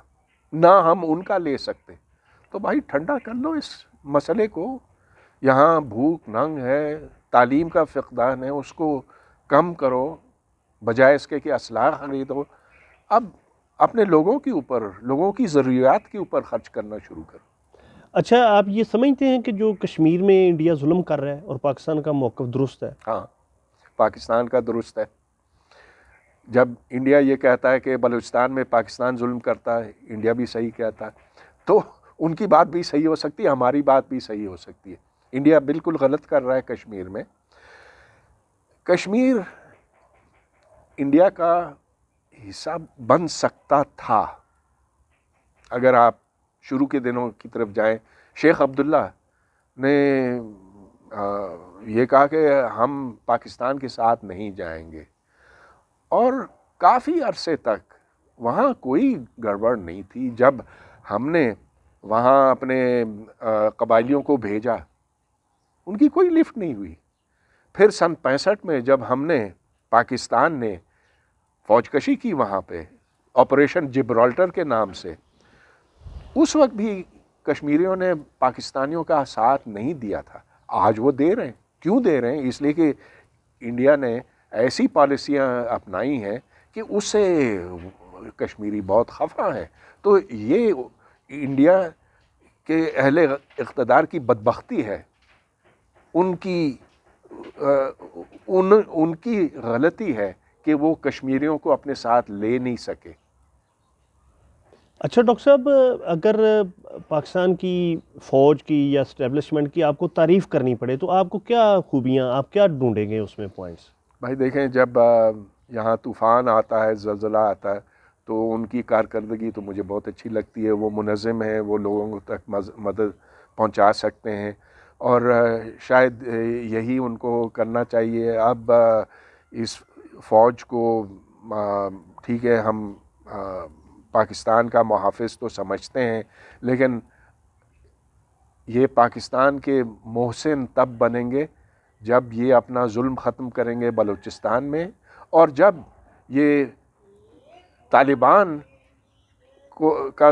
نہ ہم ان کا لے سکتے۔ تو بھائی ٹھنڈا کر لو اس مسئلے کو۔ یہاں بھوک ننگ ہے، تعلیم کا فقدان ہے، اس کو کم کرو، بجائے اس کے کہ اسلحہ خریدو۔ اب اپنے لوگوں کے اوپر، لوگوں کی ضروریات کے اوپر خرچ کرنا شروع کرو۔ اچھا، آپ یہ سمجھتے ہیں کہ جو کشمیر میں انڈیا ظلم کر رہا ہے اور پاکستان کا موقف درست ہے؟ ہاں، پاکستان کا درست ہے۔ جب انڈیا یہ کہتا ہے کہ بلوچستان میں پاکستان ظلم کرتا ہے، انڈیا بھی صحیح کہتا ہے، تو ان کی بات بھی صحیح ہو سکتی ہے، ہماری بات بھی صحیح ہو سکتی ہے۔ انڈیا بالکل غلط کر رہا ہے کشمیر میں۔ کشمیر انڈیا کا حصہ بن سکتا تھا اگر آپ شروع کے دنوں کی طرف جائیں۔ شیخ عبداللہ نے یہ کہا کہ ہم پاکستان کے ساتھ نہیں جائیں گے، اور کافی عرصے تک وہاں کوئی گڑبڑ نہیں تھی۔ جب ہم نے وہاں اپنے قبائلیوں کو بھیجا، ان کی کوئی لفٹ نہیں ہوئی۔ پھر سن 65 میں جب ہم نے، پاکستان نے فوج کشی کی وہاں پہ، آپریشن جبرالٹر کے نام سے، اس وقت بھی کشمیریوں نے پاکستانیوں کا ساتھ نہیں دیا تھا۔ آج وہ دے رہے ہیں۔ کیوں دے رہے ہیں؟ اس لیے کہ انڈیا نے ایسی پالیسیاں اپنائی ہیں کہ اس سے کشمیری بہت خفا ہیں۔ تو یہ انڈیا کے اہل اقتدار کی بدبختی ہے، ان کی غلطی ہے کہ وہ کشمیریوں کو اپنے ساتھ لے نہیں سکے۔ اچھا ڈاکٹر صاحب، اگر پاکستان کی فوج کی یا اسٹیبلشمنٹ کی آپ کو تعریف کرنی پڑے تو آپ کو کیا خوبیاں، آپ کیا ڈھونڈیں گے اس میں پوائنٹس؟ بھائی دیکھیں، جب یہاں طوفان آتا ہے، زلزلہ آتا ہے، تو ان کی کارکردگی تو مجھے بہت اچھی لگتی ہے۔ وہ منظم ہیں، وہ لوگوں تک مدد پہنچا سکتے ہیں، اور شاید یہی ان کو کرنا چاہیے۔ اب اس فوج کو، ٹھیک ہے، ہم پاکستان کا محافظ تو سمجھتے ہیں، لیکن یہ پاکستان کے محسن تب بنیں گے جب یہ اپنا ظلم ختم کریں گے بلوچستان میں، اور جب یہ طالبان کا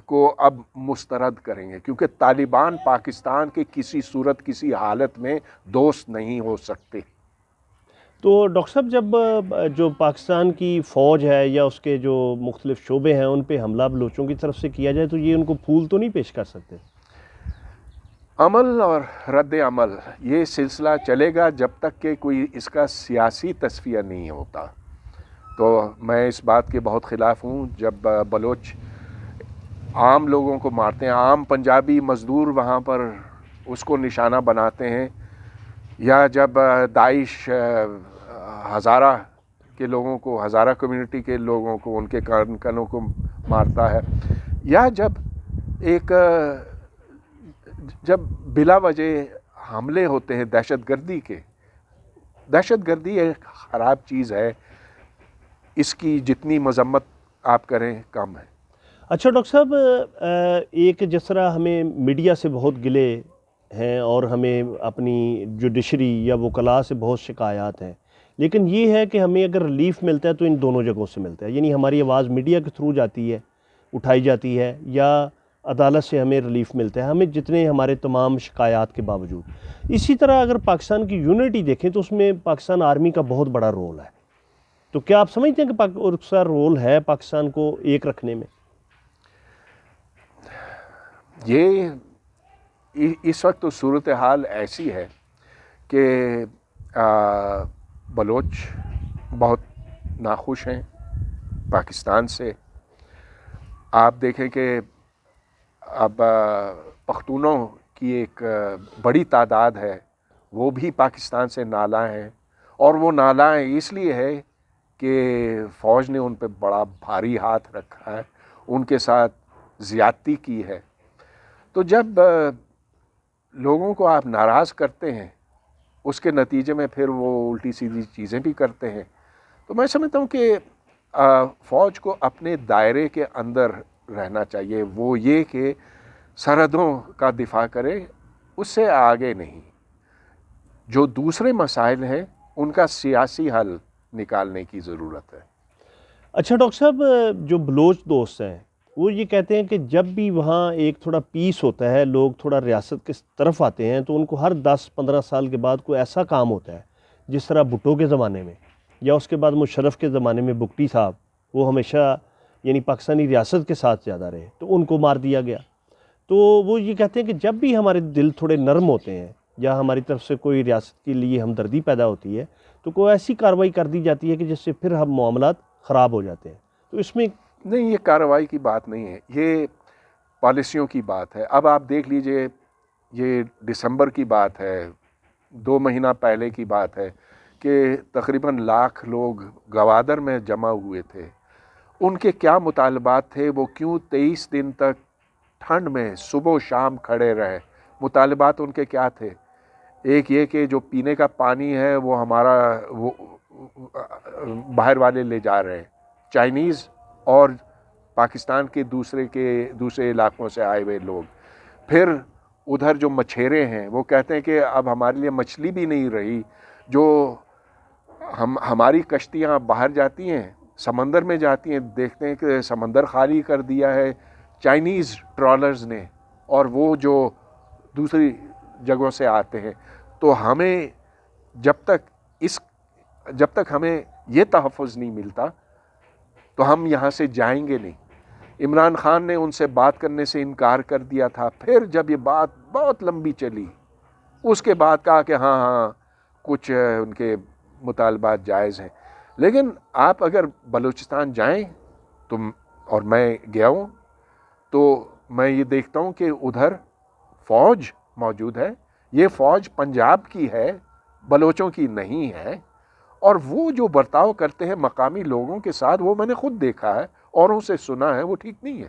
کو اب مسترد کریں گے، کیونکہ طالبان پاکستان کے کسی صورت کسی حالت میں دوست نہیں ہو سکتے۔ تو ڈاکٹر صاحب جب جو پاکستان کی فوج ہے یا اس کے جو مختلف شعبے ہیں ان پہ حملہ بلوچوں کی طرف سے کیا جائے تو یہ ان کو پھول تو نہیں پیش کر سکتے؟ عمل اور رد عمل یہ سلسلہ چلے گا جب تک کہ کوئی اس کا سیاسی تصفیہ نہیں ہوتا۔ تو میں اس بات کے بہت خلاف ہوں جب بلوچ عام لوگوں کو مارتے ہیں، عام پنجابی مزدور وہاں پر اس کو نشانہ بناتے ہیں، یا جب داعش ہزارہ کے لوگوں کو، ہزارہ کمیونٹی کے لوگوں کو، ان کے کارکنوں کو مارتا ہے، یا جب بلا وجہ حملے ہوتے ہیں دہشت گردی کے۔ دہشت گردی ایک خراب چیز ہے، اس کی جتنی مذمت آپ کریں کم ہے۔ اچھا ڈاکٹر صاحب، ایک جس طرح ہمیں میڈیا سے بہت گلے ہیں اور ہمیں اپنی جوڈیشری یا وکلاء سے بہت شکایات ہیں، لیکن یہ ہے کہ ہمیں اگر ریلیف ملتا ہے تو ان دونوں جگہوں سے ملتا ہے، یعنی ہماری آواز میڈیا کے تھرو جاتی ہے، اٹھائی جاتی ہے، یا عدالت سے ہمیں ریلیف ملتا ہے، ہمیں جتنے ہمارے تمام شکایات کے باوجود۔ اسی طرح اگر پاکستان کی یونٹی دیکھیں تو اس میں پاکستان آرمی کا بہت بڑا رول ہے، تو کیا آپ سمجھتے ہیں کہ اس کا رول ہے پاکستان کو ایک رکھنے میں؟ یہ اس وقت تو صورتحال ایسی ہے کہ بلوچ بہت ناخوش ہیں پاکستان سے۔ آپ دیکھیں کہ اب پختونوں کی ایک بڑی تعداد ہے، وہ بھی پاکستان سے نالاں ہیں، اور وہ نالاں اس لیے ہے کہ فوج نے ان پہ بڑا بھاری ہاتھ رکھا ہے، ان کے ساتھ زیادتی کی ہے۔ تو جب لوگوں کو آپ ناراض کرتے ہیں، اس کے نتیجے میں پھر وہ الٹی سیدھی چیزیں بھی کرتے ہیں، تو میں سمجھتا ہوں کہ فوج کو اپنے دائرے کے اندر رہنا چاہیے، وہ یہ کہ سرحدوں کا دفاع کرے، اس سے آگے نہیں۔ جو دوسرے مسائل ہیں ان کا سیاسی حل نکالنے کی ضرورت ہے۔ اچھا ڈاکٹر صاحب، جو بلوچ دوست ہیں وہ یہ کہتے ہیں کہ جب بھی وہاں ایک تھوڑا پیس ہوتا ہے، لوگ تھوڑا ریاست کے طرف آتے ہیں، تو ان کو ہر 10-15 سال کے بعد کوئی ایسا کام ہوتا ہے، جس طرح بھٹو کے زمانے میں یا اس کے بعد مشرف کے زمانے میں بگٹی صاحب، وہ ہمیشہ یعنی پاکستانی ریاست کے ساتھ زیادہ رہے، تو ان کو مار دیا گیا۔ تو وہ یہ کہتے ہیں کہ جب بھی ہمارے دل تھوڑے نرم ہوتے ہیں یا ہماری طرف سے کوئی ریاست کے لیے ہمدردی پیدا ہوتی ہے، تو کوئی ایسی کارروائی کر دی جاتی ہے کہ جس سے پھر ہم معاملات خراب ہو جاتے ہیں۔ تو اس میں نہیں، یہ کارروائی کی بات نہیں ہے، یہ پالیسیوں کی بات ہے۔ اب آپ دیکھ لیجئے، یہ دسمبر کی بات ہے، 2 مہینہ پہلے کی بات ہے کہ تقریباً 1 لاکھ لوگ گوادر میں جمع ہوئے تھے۔ ان کے کیا مطالبات تھے، وہ کیوں 23 دن تک ٹھنڈ میں صبح و شام کھڑے رہے؟ مطالبات ان کے کیا تھے؟ ایک یہ کہ جو پینے کا پانی ہے وہ ہمارا باہر والے لے جا رہے ہیں، چائنیز اور پاکستان کے دوسرے علاقوں سے آئے ہوئے لوگ۔ پھر ادھر جو مچھیرے ہیں وہ کہتے ہیں کہ اب ہمارے لیے مچھلی بھی نہیں رہی، جو ہماری کشتیاں باہر جاتی ہیں، سمندر میں جاتی ہیں، دیکھتے ہیں کہ سمندر خالی کر دیا ہے چائنیز ٹرالرز نے، اور وہ جو دوسری جگہوں سے آتے ہیں۔ تو ہمیں جب تک ہمیں یہ تحفظ نہیں ملتا تو ہم یہاں سے جائیں گے نہیں۔ عمران خان نے ان سے بات کرنے سے انکار کر دیا تھا، پھر جب یہ بات بہت لمبی چلی، اس کے بعد کہا کہ ہاں کچھ ان کے مطالبات جائز ہیں۔ لیکن آپ اگر بلوچستان جائیں تو، اور میں گیا ہوں، تو میں یہ دیکھتا ہوں کہ ادھر فوج موجود ہے، یہ فوج پنجاب کی ہے، بلوچوں کی نہیں ہے، اور وہ جو برتاؤ کرتے ہیں مقامی لوگوں کے ساتھ، وہ میں نے خود دیکھا ہے، اوروں سے سنا ہے، وہ ٹھیک نہیں ہے۔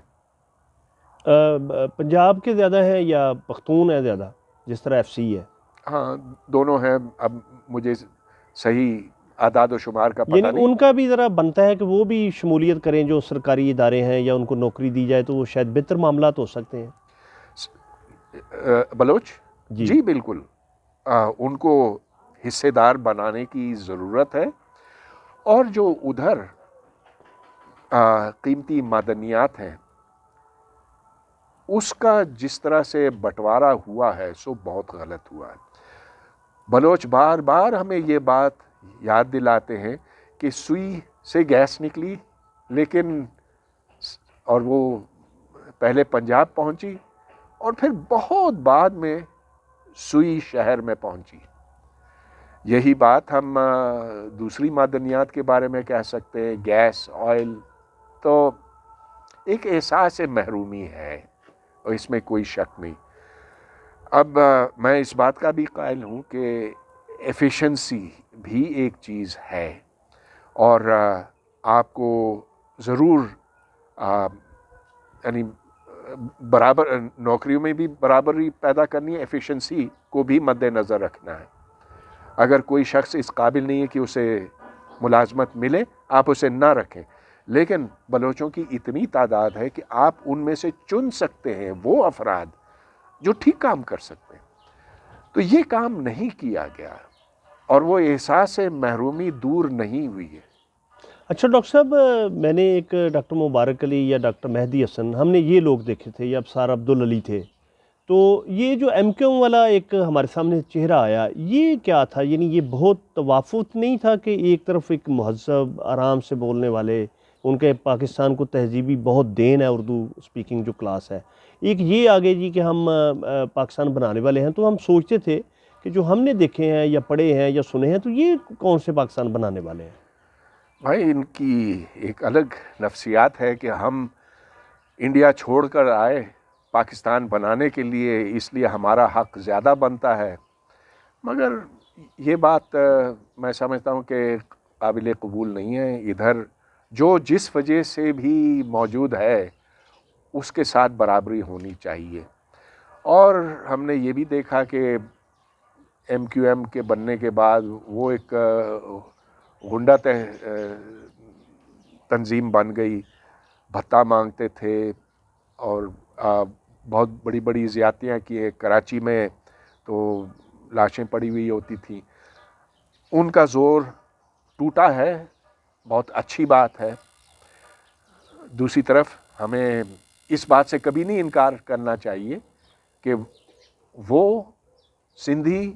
پنجاب کے زیادہ ہیں یا پختون ہے زیادہ، جس طرح ایف سی ہے؟ ہاں، دونوں ہیں، اب مجھے صحیح اعداد و شمار کا پتہ یعنی نہیں۔ ان کا بھی ذرا بنتا ہے کہ وہ بھی شمولیت کریں، جو سرکاری ادارے ہیں، یا ان کو نوکری دی جائے تو وہ شاید بہتر معاملات ہو سکتے ہیں۔ بلوچ جی بالکل، ان کو حصے دار بنانے کی ضرورت ہے، اور جو ادھر قیمتی معدنیات ہیں اس کا جس طرح سے بٹوارا ہوا ہے سو بہت غلط ہوا ہے۔ بلوچ بار بار ہمیں یہ بات یاد دلاتے ہیں کہ سوئی سے گیس نکلی، لیکن اور وہ پہلے پنجاب پہنچی اور پھر بہت بعد میں سوئی شہر میں پہنچی۔ یہی بات ہم دوسری معدنیات کے بارے میں کہہ سکتے ہیں، گیس، آئل۔ تو ایک احساس محرومی ہے اور اس میں کوئی شک نہیں۔ اب میں اس بات کا بھی قائل ہوں کہ ایفیشنسی بھی ایک چیز ہے، اور آپ کو ضرور یعنی برابر نوکریوں میں بھی برابری پیدا کرنی ہے، ایفیشنسی کو بھی مد نظر رکھنا ہے۔ اگر کوئی شخص اس قابل نہیں ہے کہ اسے ملازمت ملے، آپ اسے نہ رکھیں، لیکن بلوچوں کی اتنی تعداد ہے کہ آپ ان میں سے چن سکتے ہیں وہ افراد جو ٹھیک کام کر سکتے ہیں۔ تو یہ کام نہیں کیا گیا اور وہ احساس محرومی دور نہیں ہوئی ہے۔ اچھا ڈاکٹر صاحب، میں نے ایک ڈاکٹر مبارک علی یا ڈاکٹر مہدی حسن، ہم نے یہ لوگ دیکھے تھے، یا ابصار عبدالعلی تھے، تو یہ جو ایم کیو ایم والا ایک ہمارے سامنے چہرہ آیا، یہ کیا تھا؟ یعنی یہ بہت توافت نہیں تھا کہ ایک طرف ایک مہذب آرام سے بولنے والے، ان کے پاکستان کو تہذیبی بہت دین ہے، اردو سپیکنگ جو کلاس ہے، ایک یہ آگے جی کہ ہم پاکستان بنانے والے ہیں، تو ہم سوچتے تھے کہ جو ہم نے دیکھے ہیں یا پڑھے ہیں یا سنے ہیں، تو یہ کون سے پاکستان بنانے والے ہیں؟ بھائی، ان کی ایک الگ نفسیات ہے کہ ہم انڈیا چھوڑ کر آئے پاکستان بنانے کے لیے، اس لیے ہمارا حق زیادہ بنتا ہے۔ مگر یہ بات میں سمجھتا ہوں کہ قابل قبول نہیں ہے۔ ادھر جو جس وجہ سے بھی موجود ہے اس کے ساتھ برابری ہونی چاہیے۔ اور ہم نے یہ بھی دیکھا کہ ایم کیو ایم کے بننے کے بعد وہ ایک غنڈہ تنظیم بن گئی، بھتہ مانگتے تھے اور بہت بڑی بڑی زیادتیاں کی۔ کراچی میں تو لاشیں پڑی ہوئی ہوتی تھیں۔ ان کا زور ٹوٹا ہے، بہت اچھی بات ہے۔ دوسری طرف ہمیں اس بات سے کبھی نہیں انکار کرنا چاہیے کہ وہ سندھی،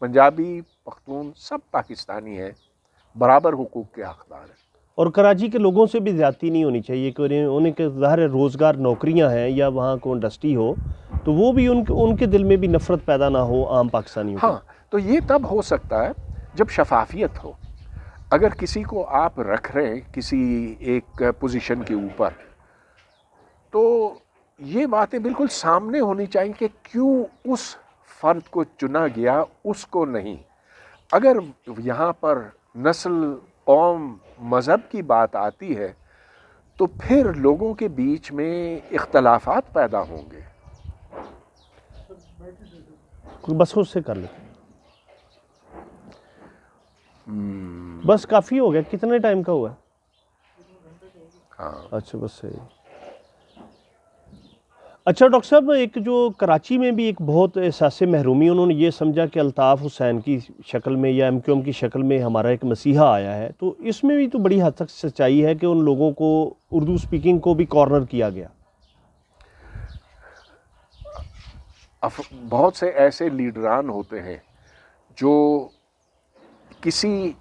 پنجابی، پختون سب پاکستانی ہیں، برابر حقوق کے حقدار ہیں۔ اور کراچی کے لوگوں سے بھی زیادتی نہیں ہونی چاہیے کہ انہیں کہ ظاہر ہے روزگار نوکریاں ہیں یا وہاں کو انڈسٹری ہو، تو وہ بھی ان کے دل میں بھی نفرت پیدا نہ ہو عام پاکستانیوں کو۔ ہاں، تو یہ تب ہو سکتا ہے جب شفافیت ہو۔ اگر کسی کو آپ رکھ رہے ہیں کسی ایک پوزیشن کے اوپر، تو یہ باتیں بالکل سامنے ہونی چاہیے کہ کیوں اس فرد کو چنا گیا، اس کو نہیں۔ اگر یہاں پر نسل، قوم، مذہب کی بات آتی ہے تو پھر لوگوں کے بیچ میں اختلافات پیدا ہوں گے۔ بس اس سے کر لیں، بس کافی ہو گیا۔ کتنے ٹائم کا ہوا ہے؟ ہاں، اچھا بس صحیح۔ اچھا ڈاکٹر صاحب، ایک جو کراچی میں بھی ایک بہت احساس محرومی، انہوں نے یہ سمجھا کہ الطاف حسین کی شکل میں یا ایم کیو ایم کی شکل میں ہمارا ایک مسیحا آیا ہے، تو اس میں بھی تو بڑی حد تک سچائی ہے کہ ان لوگوں کو اردو سپیکنگ کو بھی کارنر کیا گیا۔ بہت سے ایسے لیڈران ہوتے ہیں جو کسی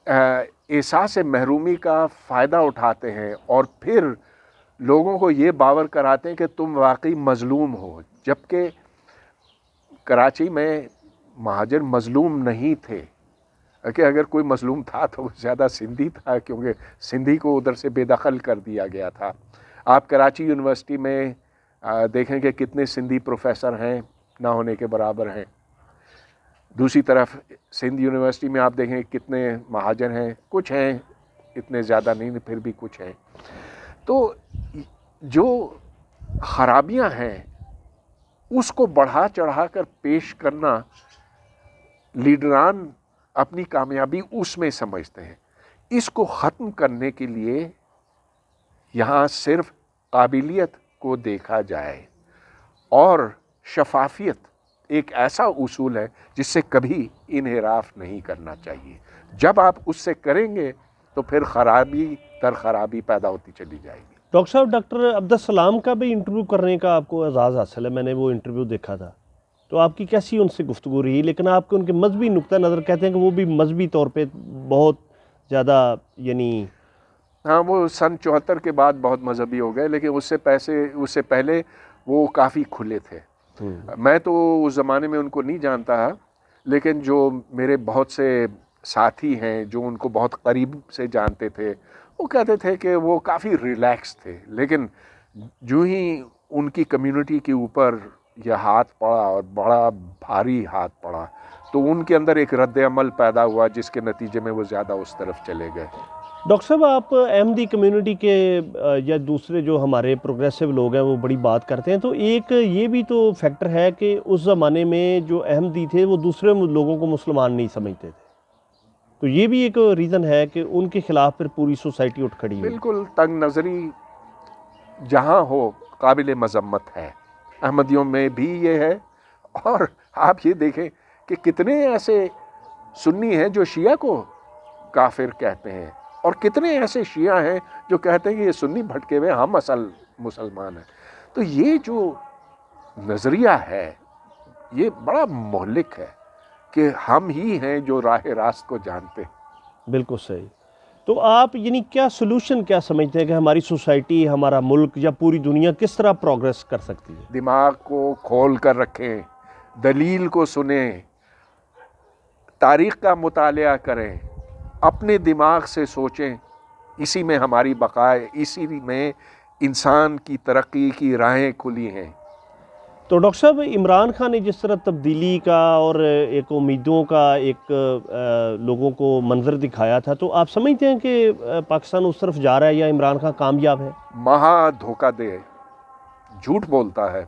احساس محرومی کا فائدہ اٹھاتے ہیں اور پھر لوگوں کو یہ باور کراتے ہیں کہ تم واقعی مظلوم ہو، جبکہ کراچی میں مہاجر مظلوم نہیں تھے، کہ اگر کوئی مظلوم تھا تو وہ زیادہ سندھی تھا، کیونکہ سندھی کو ادھر سے بے دخل کر دیا گیا تھا۔ آپ کراچی یونیورسٹی میں دیکھیں کہ کتنے سندھی پروفیسر ہیں، نہ ہونے کے برابر ہیں۔ دوسری طرف سندھ یونیورسٹی میں آپ دیکھیں کتنے مہاجر ہیں، کچھ ہیں، اتنے زیادہ نہیں، پھر بھی کچھ ہیں۔ تو جو خرابیاں ہیں اس کو بڑھا چڑھا کر پیش کرنا، لیڈران اپنی کامیابی اس میں سمجھتے ہیں۔ اس کو ختم کرنے کے لیے یہاں صرف قابلیت کو دیکھا جائے، اور شفافیت ایک ایسا اصول ہے جس سے کبھی انحراف نہیں کرنا چاہیے۔ جب آپ اس سے کریں گے تو پھر خرابی در خرابی پیدا ہوتی چلی جائے گی۔ ڈاکٹر صاحب، ڈاکٹر عبدالسلام کا بھی انٹرویو کرنے کا آپ کو اعزاز حاصل ہے، میں نے وہ انٹرویو دیکھا تھا، تو آپ کی کیسی ان سے گفتگو رہی؟ لیکن آپ کے ان کے مذہبی نقطہ نظر کہتے ہیں کہ وہ بھی مذہبی طور پہ بہت زیادہ یعنی ہاں، وہ سن 74 کے بعد بہت مذہبی ہو گئے، لیکن اس سے پہلے وہ کافی کھلے تھے۔ میں تو اس زمانے میں ان کو نہیں جانتا، لیکن جو میرے بہت سے ساتھی ہیں جو ان کو بہت قریب سے جانتے تھے، وہ کہتے تھے کہ وہ کافی ریلیکس تھے، لیکن جو ہی ان کی کمیونٹی کے اوپر یہ ہاتھ پڑا اور بڑا بھاری ہاتھ پڑا، تو ان کے اندر ایک رد عمل پیدا ہوا جس کے نتیجے میں وہ زیادہ اس طرف چلے گئے۔ ڈاکٹر صاحب، آپ احمدی کمیونٹی کے یا دوسرے جو ہمارے پروگریسو لوگ ہیں وہ بڑی بات کرتے ہیں، تو ایک یہ بھی تو فیکٹر ہے کہ اس زمانے میں جو احمدی تھے وہ دوسرے لوگوں کو مسلمان نہیں سمجھتے تھے، تو یہ بھی ایک ریزن ہے کہ ان کے خلاف پھر پوری سوسائٹی اٹھ کھڑی ہوئی۔ بالکل، تنگ نظری جہاں ہو قابل مذمت ہے، احمدیوں میں بھی یہ ہے۔ اور آپ یہ دیکھیں کہ کتنے ایسے سنی ہیں جو شیعہ کو کافر کہتے ہیں، اور کتنے ایسے شیعہ ہیں جو کہتے ہیں کہ یہ سنی بھٹکے ہوئے، ہم اصل مسلمان ہیں۔ تو یہ جو نظریہ ہے یہ بڑا مہلک ہے کہ ہم ہی ہیں جو راہ راست کو جانتے ہیں۔ بالکل صحیح۔ تو آپ یعنی کیا سلوشن کیا سمجھتے ہیں کہ ہماری سوسائٹی، ہمارا ملک یا پوری دنیا کس طرح پروگریس کر سکتی ہے؟ دماغ کو کھول کر رکھیں، دلیل کو سنیں، تاریخ کا مطالعہ کریں، اپنے دماغ سے سوچیں، اسی میں ہماری بقا ہے، اسی میں انسان کی ترقی کی راہیں کھلی ہیں۔ تو ڈاکٹر صاحب، عمران خان نے جس طرح تبدیلی کا اور ایک امیدوں کا ایک لوگوں کو منظر دکھایا تھا، تو آپ سمجھتے ہیں کہ پاکستان اس طرف جا رہا ہے یا عمران خان کامیاب ہے؟ مہا دھوکہ دے، جھوٹ بولتا ہے،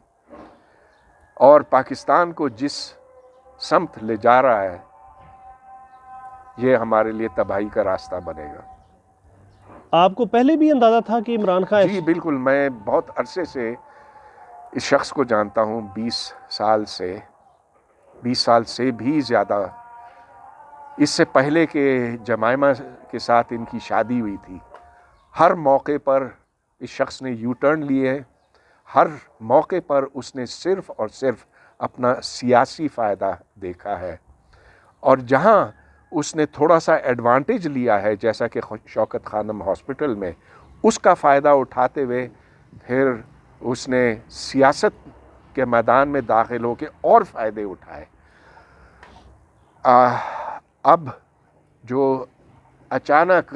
اور پاکستان کو جس سمت لے جا رہا ہے یہ ہمارے لیے تباہی کا راستہ بنے گا۔ آپ کو پہلے بھی اندازہ تھا کہ عمران خان جی بالکل، میں بہت عرصے سے اس شخص کو جانتا ہوں، 20 سال سے بھی زیادہ۔ اس سے پہلے کہ جمائمہ کے ساتھ ان کی شادی ہوئی تھی، ہر موقع پر اس شخص نے یو ٹرن لیے، ہر موقع پر اس نے صرف اور صرف اپنا سیاسی فائدہ دیکھا ہے، اور جہاں اس نے تھوڑا سا ایڈوانٹیج لیا ہے، جیسا کہ شوکت خانم ہاسپٹل میں، اس کا فائدہ اٹھاتے ہوئے پھر اس نے سیاست کے میدان میں داخل ہو کے اور فائدے اٹھائے۔ اب جو اچانک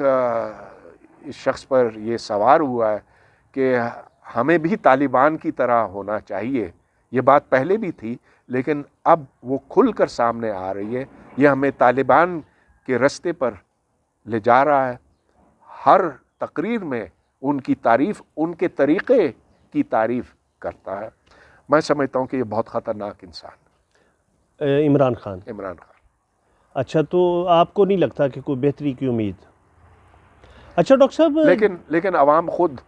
اس شخص پر یہ سوار ہوا ہے کہ ہمیں بھی طالبان کی طرح ہونا چاہیے، یہ بات پہلے بھی تھی لیکن اب وہ کھل کر سامنے آ رہی ہے، یہ ہمیں طالبان کے رستے پر لے جا رہا ہے۔ ہر تقریر میں ان کی تعریف، ان کے طریقے کی تعریف کرتا ہے۔ میں سمجھتا ہوں کہ یہ بہت خطرناک انسان عمران خان۔ اچھا، تو آپ کو نہیں لگتا کہ کوئی بہتری کی امید؟ اچھا ڈاکٹر صاحب، لیکن عوام خود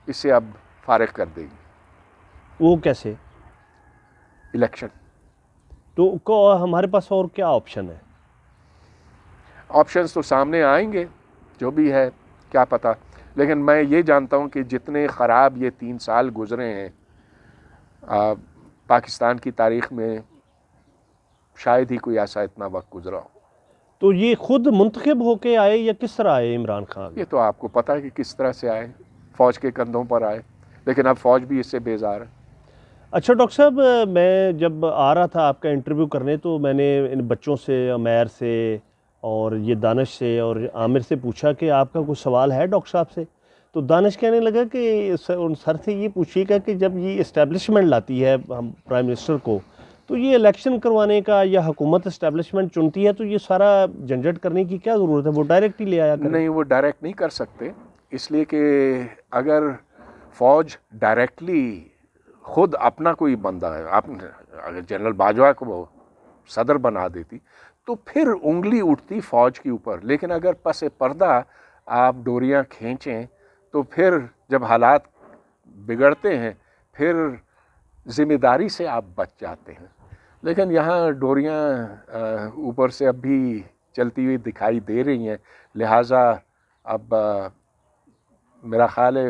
اسے اب فارغ کر دے گی۔ وہ کیسے؟ الیکشن۔ تو ہمارے پاس اور کیا آپشن ہے؟ آپشنز تو سامنے آئیں گے، جو بھی ہے کیا پتہ، لیکن میں یہ جانتا ہوں کہ جتنے خراب یہ 3 سال گزرے ہیں پاکستان کی تاریخ میں، شاید ہی کوئی ایسا اتنا وقت گزرا ہو۔ تو یہ خود منتخب ہو کے آئے یا کس طرح آئے عمران خان؟ یہ تو آپ کو پتہ ہے کہ کس طرح سے آئے، فوج کے کندھوں پر آئے، لیکن اب فوج بھی اس سے بیزار ہے۔ اچھا ڈاکٹر صاحب، میں جب آ رہا تھا آپ کا انٹرویو کرنے تو میں نے ان بچوں سے، عمیر سے اور یہ دانش سے اور عامر سے پوچھا کہ آپ کا کوئی سوال ہے ڈاکٹر صاحب سے، تو دانش کہنے لگا کہ ان سر سے یہ پوچھیے گا کہ جب یہ اسٹیبلشمنٹ لاتی ہے ہم پرائم منسٹر کو، تو یہ الیکشن کروانے کا یا حکومت اسٹیبلشمنٹ چنتی ہے تو یہ سارا جھنجھٹ کرنے کی کیا ضرورت ہے، وہ ڈائریکٹ ہی لے آیا کریں؟ نہیں، وہ ڈائریکٹ نہیں کر سکتے، اس لیے کہ اگر فوج ڈائریکٹلی خود اپنا کوئی بندہ ہے، اگر جنرل باجوہ کو وہ صدر بنا دیتی تو پھر انگلی اٹھتی فوج کے اوپر، لیکن اگر پس پردہ آپ ڈوریاں کھینچیں تو پھر جب حالات بگڑتے ہیں پھر ذمہ داری سے آپ بچ جاتے ہیں، لیکن یہاں ڈوریاں اوپر سے اب بھی چلتی ہوئی دکھائی دے رہی ہیں، لہٰذا اب میرا خیال ہے